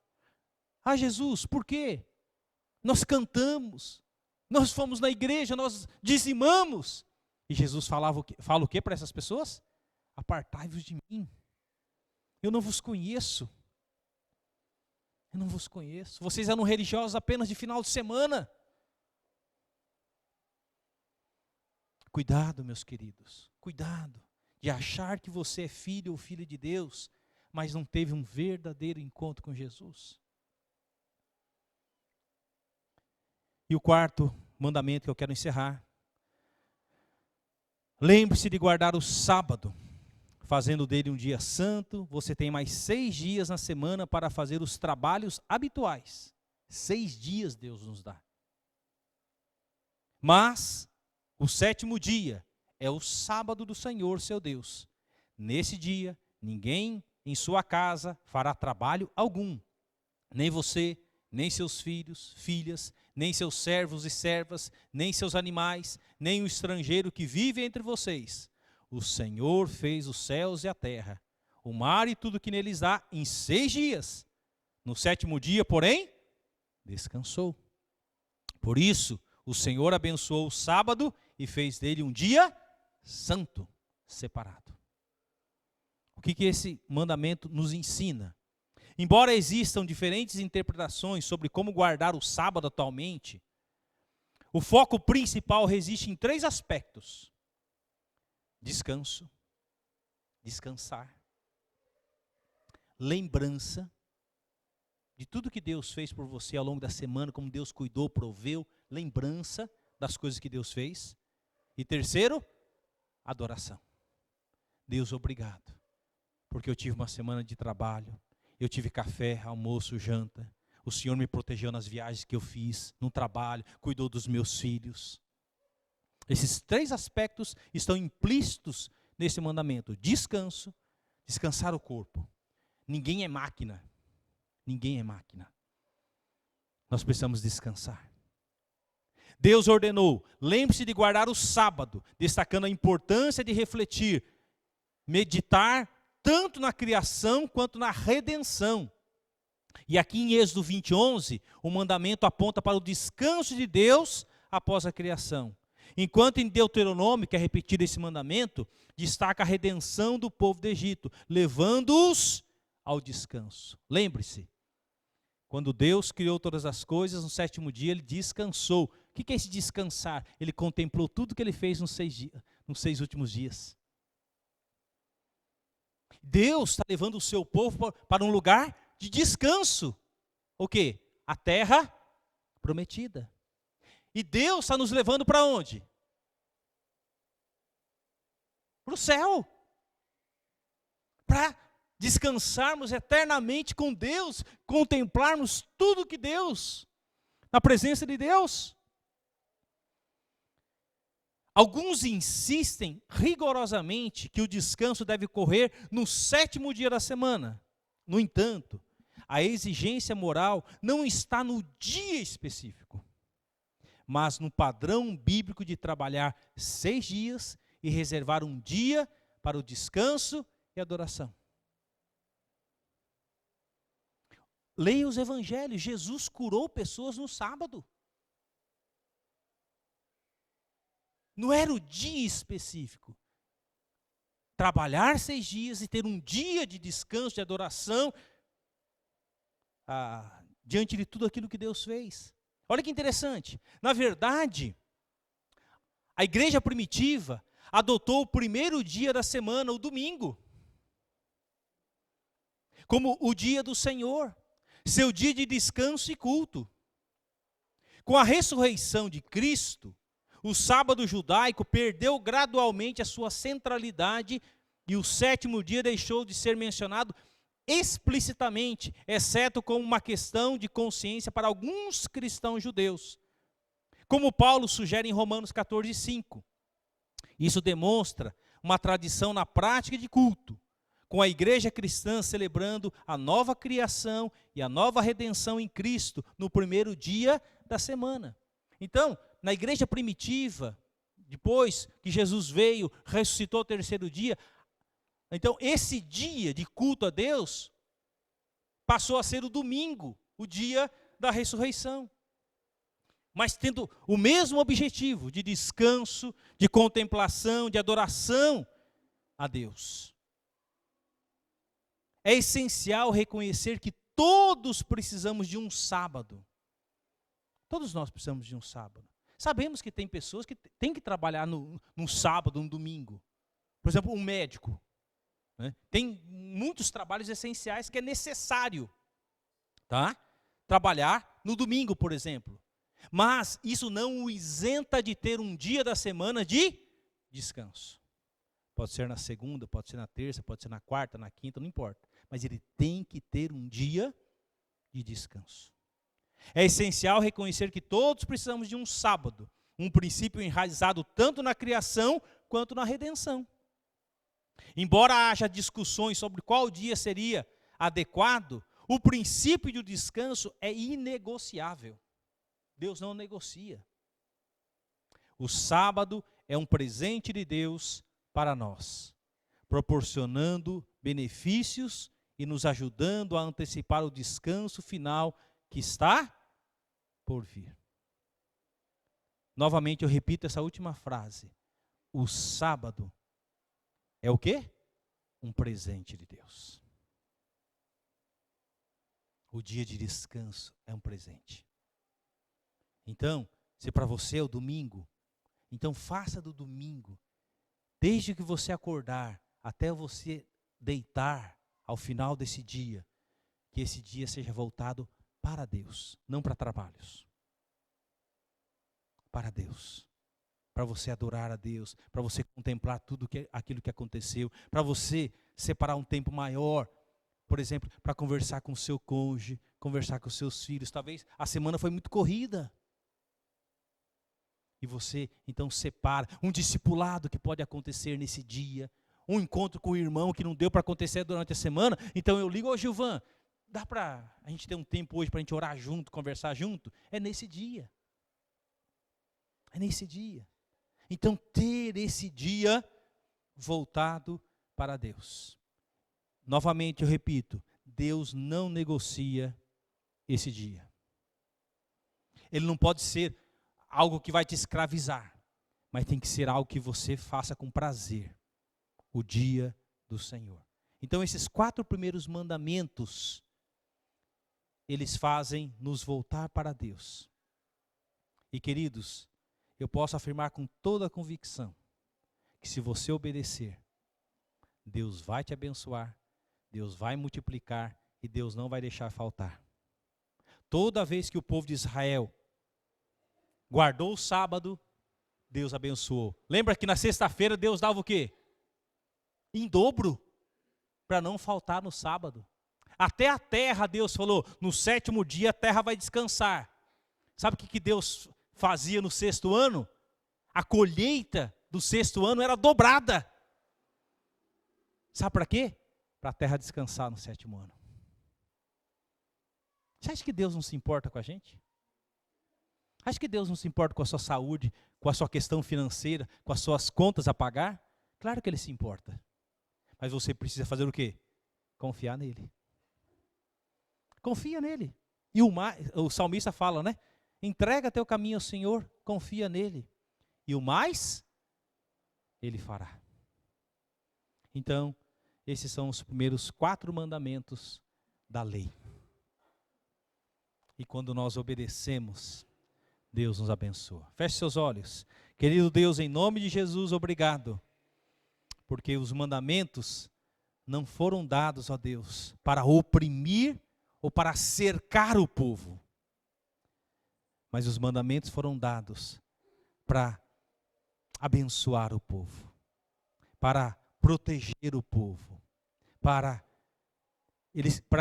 Jesus, por quê? Nós cantamos, nós fomos na igreja, nós dizimamos. E Jesus fala o quê para essas pessoas? Apartai-vos de mim, eu não vos conheço. Eu não vos conheço. Vocês eram religiosos apenas de final de semana. Cuidado, meus queridos, cuidado de achar que você é filho ou filha de Deus, mas não teve um verdadeiro encontro com Jesus. E o quarto mandamento que eu quero encerrar. Lembre-se de guardar o sábado, fazendo dele um dia santo. Você tem mais 6 dias na semana para fazer os trabalhos habituais. 6 dias Deus nos dá. Mas o 7º dia é o sábado do Senhor, seu Deus. Nesse dia, ninguém em sua casa fará trabalho algum. Nem você, nem seus filhos, filhas, nem seus servos e servas, nem seus animais, nem o estrangeiro que vive entre vocês. O Senhor fez os céus e a terra, o mar e tudo que neles há, em 6 dias. No 7º dia, porém, descansou. Por isso, o Senhor abençoou o sábado e fez dele um dia santo, separado. O que esse mandamento nos ensina? Embora existam diferentes interpretações sobre como guardar o sábado atualmente, o foco principal reside em 3 aspectos: descanso, Descansar. Lembrança de tudo que Deus fez por você ao longo da semana, como Deus cuidou, proveu. Lembrança das coisas que Deus fez. E terceiro, adoração. Deus, obrigado, porque eu tive uma semana de trabalho, eu tive café, almoço, janta. O Senhor me protegeu nas viagens que eu fiz, no trabalho, cuidou dos meus filhos. Esses 3 aspectos estão implícitos nesse mandamento. Descanso, descansar o corpo. Ninguém é máquina. Ninguém é máquina. Nós precisamos descansar. Deus ordenou, lembre-se de guardar o sábado, destacando a importância de refletir, meditar tanto na criação quanto na redenção. E aqui em Êxodo 20:11, o mandamento aponta para o descanso de Deus após a criação. Enquanto em Deuteronômio, que é repetido esse mandamento, destaca a redenção do povo do Egito, levando-os ao descanso. Lembre-se, quando Deus criou todas as coisas, no 7º dia ele descansou. O que é esse descansar? Ele contemplou tudo que ele fez nos 6 últimos dias. Deus está levando o seu povo para um lugar de descanso. O quê? A terra prometida. E Deus está nos levando para onde? Para o céu. Para descansarmos eternamente com Deus, contemplarmos tudo que Deus, na presença de Deus. Alguns insistem rigorosamente que o descanso deve ocorrer no 7º dia da semana. No entanto, a exigência moral não está no dia específico, mas no padrão bíblico de trabalhar 6 dias e reservar um dia para o descanso e adoração. Leia os evangelhos, Jesus curou pessoas no sábado. Não era o dia específico. Trabalhar 6 dias e ter um dia de descanso, de adoração, diante de tudo aquilo que Deus fez. Olha que interessante. Na verdade, a igreja primitiva adotou o primeiro dia da semana, o domingo, como o dia do Senhor, seu dia de descanso e culto. Com a ressurreição de Cristo, o sábado judaico perdeu gradualmente a sua centralidade e o 7º dia deixou de ser mencionado explicitamente, exceto como uma questão de consciência para alguns cristãos judeus. Como Paulo sugere em Romanos 14:5. Isso demonstra uma tradição na prática de culto, com a igreja cristã celebrando a nova criação e a nova redenção em Cristo no primeiro dia da semana. Então, na igreja primitiva, depois que Jesus veio, ressuscitou ao 3º dia, então esse dia de culto a Deus passou a ser o domingo, o dia da ressurreição. Mas tendo o mesmo objetivo de descanso, de contemplação, de adoração a Deus. É essencial reconhecer que todos precisamos de um sábado. Todos nós precisamos de um sábado. Sabemos que tem pessoas que têm que trabalhar num sábado, num domingo. Por exemplo, um médico. Né? Tem muitos trabalhos essenciais que é necessário, tá? Trabalhar no domingo, por exemplo. Mas isso não o isenta de ter um dia da semana de descanso. Pode ser na segunda, pode ser na terça, pode ser na quarta, na quinta, não importa. Mas ele tem que ter um dia de descanso. É essencial reconhecer que todos precisamos de um sábado, um princípio enraizado tanto na criação quanto na redenção. Embora haja discussões sobre qual dia seria adequado, o princípio do descanso é inegociável. Deus não negocia. O sábado é um presente de Deus para nós, proporcionando benefícios e nos ajudando a antecipar o descanso final que está por vir. Novamente eu repito essa última frase. O sábado é o quê? Um presente de Deus. O dia de descanso é um presente. Então, se para você é o domingo, então faça do domingo, desde que você acordar até você deitar ao final desse dia, que esse dia seja voltado para Deus, não para trabalhos. Para Deus. Para você adorar a Deus, para você contemplar aquilo que aconteceu, para você separar um tempo maior, por exemplo, para conversar com o seu cônjuge, conversar com os seus filhos. Talvez a semana foi muito corrida. E você, então, separa um discipulado que pode acontecer nesse dia, um encontro com o irmão que não deu para acontecer durante a semana. Então eu ligo, ô Gilvan, dá para a gente ter um tempo hoje para a gente orar junto, conversar junto? É nesse dia. É nesse dia. Então ter esse dia voltado para Deus. Novamente eu repito, Deus não negocia esse dia. Ele não pode ser algo que vai te escravizar, mas tem que ser algo que você faça com prazer, o dia do Senhor. Então esses 4 primeiros mandamentos, eles fazem nos voltar para Deus. E queridos, eu posso afirmar com toda a convicção, que se você obedecer, Deus vai te abençoar, Deus vai multiplicar e Deus não vai deixar faltar. Toda vez que o povo de Israel guardou o sábado, Deus abençoou. Lembra que na sexta-feira Deus dava o quê? Em dobro, para não faltar no sábado. Até a terra, Deus falou, no 7º dia a terra vai descansar. Sabe o que Deus fazia no 6º ano? A colheita do 6º ano era dobrada. Sabe para quê? Para a terra descansar no 7º ano. Você acha que Deus não se importa com a gente? Acha que Deus não se importa com a sua saúde, com a sua questão financeira, com as suas contas a pagar? Claro que Ele se importa. Mas você precisa fazer o quê? Confiar nele. Confia nele. E o salmista fala, né? Entrega teu caminho ao Senhor, confia nele. E o mais, Ele fará. Então, esses são os primeiros 4 mandamentos da lei. E quando nós obedecemos, Deus nos abençoa. Feche seus olhos. Querido Deus, em nome de Jesus, obrigado. Porque os mandamentos não foram dados, ó Deus, para oprimir ou para cercar o povo. Mas os mandamentos foram dados para abençoar o povo, para proteger o povo, para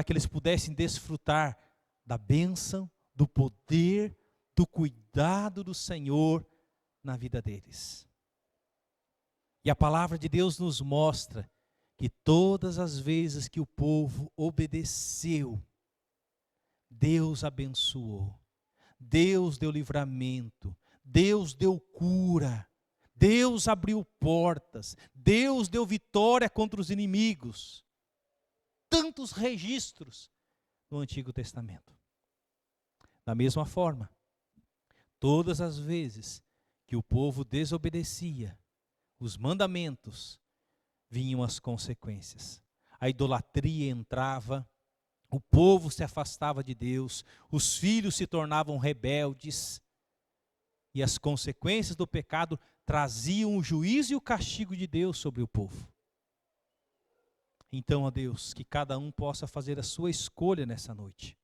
que eles pudessem desfrutar da bênção, do poder, do cuidado do Senhor na vida deles. E a palavra de Deus nos mostra que todas as vezes que o povo obedeceu, Deus abençoou, Deus deu livramento, Deus deu cura, Deus abriu portas, Deus deu vitória contra os inimigos. Tantos registros no Antigo Testamento. Da mesma forma, todas as vezes que o povo desobedecia os mandamentos, vinham as consequências. A idolatria entrava, o povo se afastava de Deus, os filhos se tornavam rebeldes, e as consequências do pecado traziam o juízo e o castigo de Deus sobre o povo. Então, ó Deus, que cada um possa fazer a sua escolha nessa noite.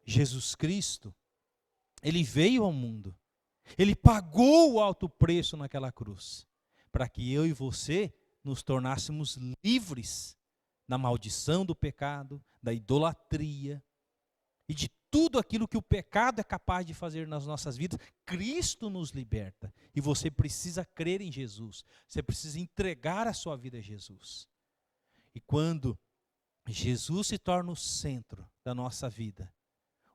Jesus Cristo, Ele veio ao mundo, Ele pagou o alto preço naquela cruz, para que eu e você nos tornássemos livres da maldição do pecado, da idolatria e de tudo aquilo que o pecado é capaz de fazer nas nossas vidas. Cristo nos liberta e você precisa crer em Jesus, você precisa entregar a sua vida a Jesus. E quando Jesus se torna o centro da nossa vida,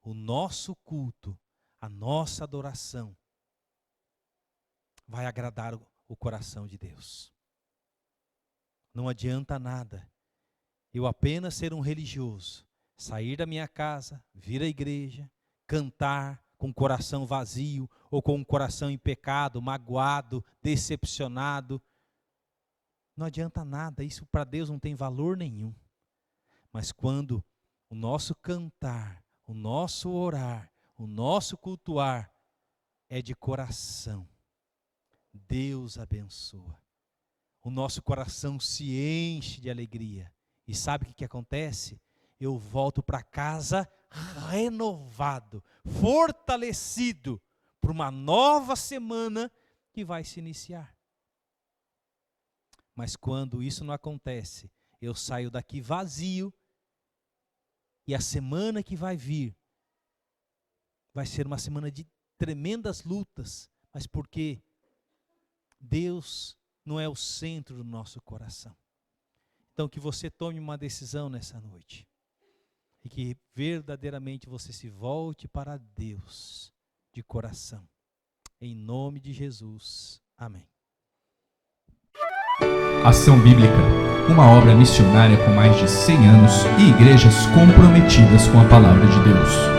o nosso culto, a nossa adoração vai agradar o coração de Deus. Não adianta nada eu apenas ser um religioso, sair da minha casa, vir à igreja, cantar com o coração vazio ou com o coração em pecado, magoado, decepcionado. Não adianta nada, isso para Deus não tem valor nenhum. Mas quando o nosso cantar, o nosso orar, o nosso cultuar é de coração, Deus abençoa. o nosso coração se enche de alegria. E sabe o que acontece? Eu volto para casa renovado, fortalecido, para uma nova semana que vai se iniciar. Mas quando isso não acontece, eu saio daqui vazio, e a semana que vai vir vai ser uma semana de tremendas lutas, mas porque Deus não é o centro do nosso coração. Então que você tome uma decisão nessa noite, e que verdadeiramente você se volte para Deus de coração. Em nome de Jesus. Amém. Ação Bíblica, uma obra missionária com mais de 100 anos e igrejas comprometidas com a palavra de Deus.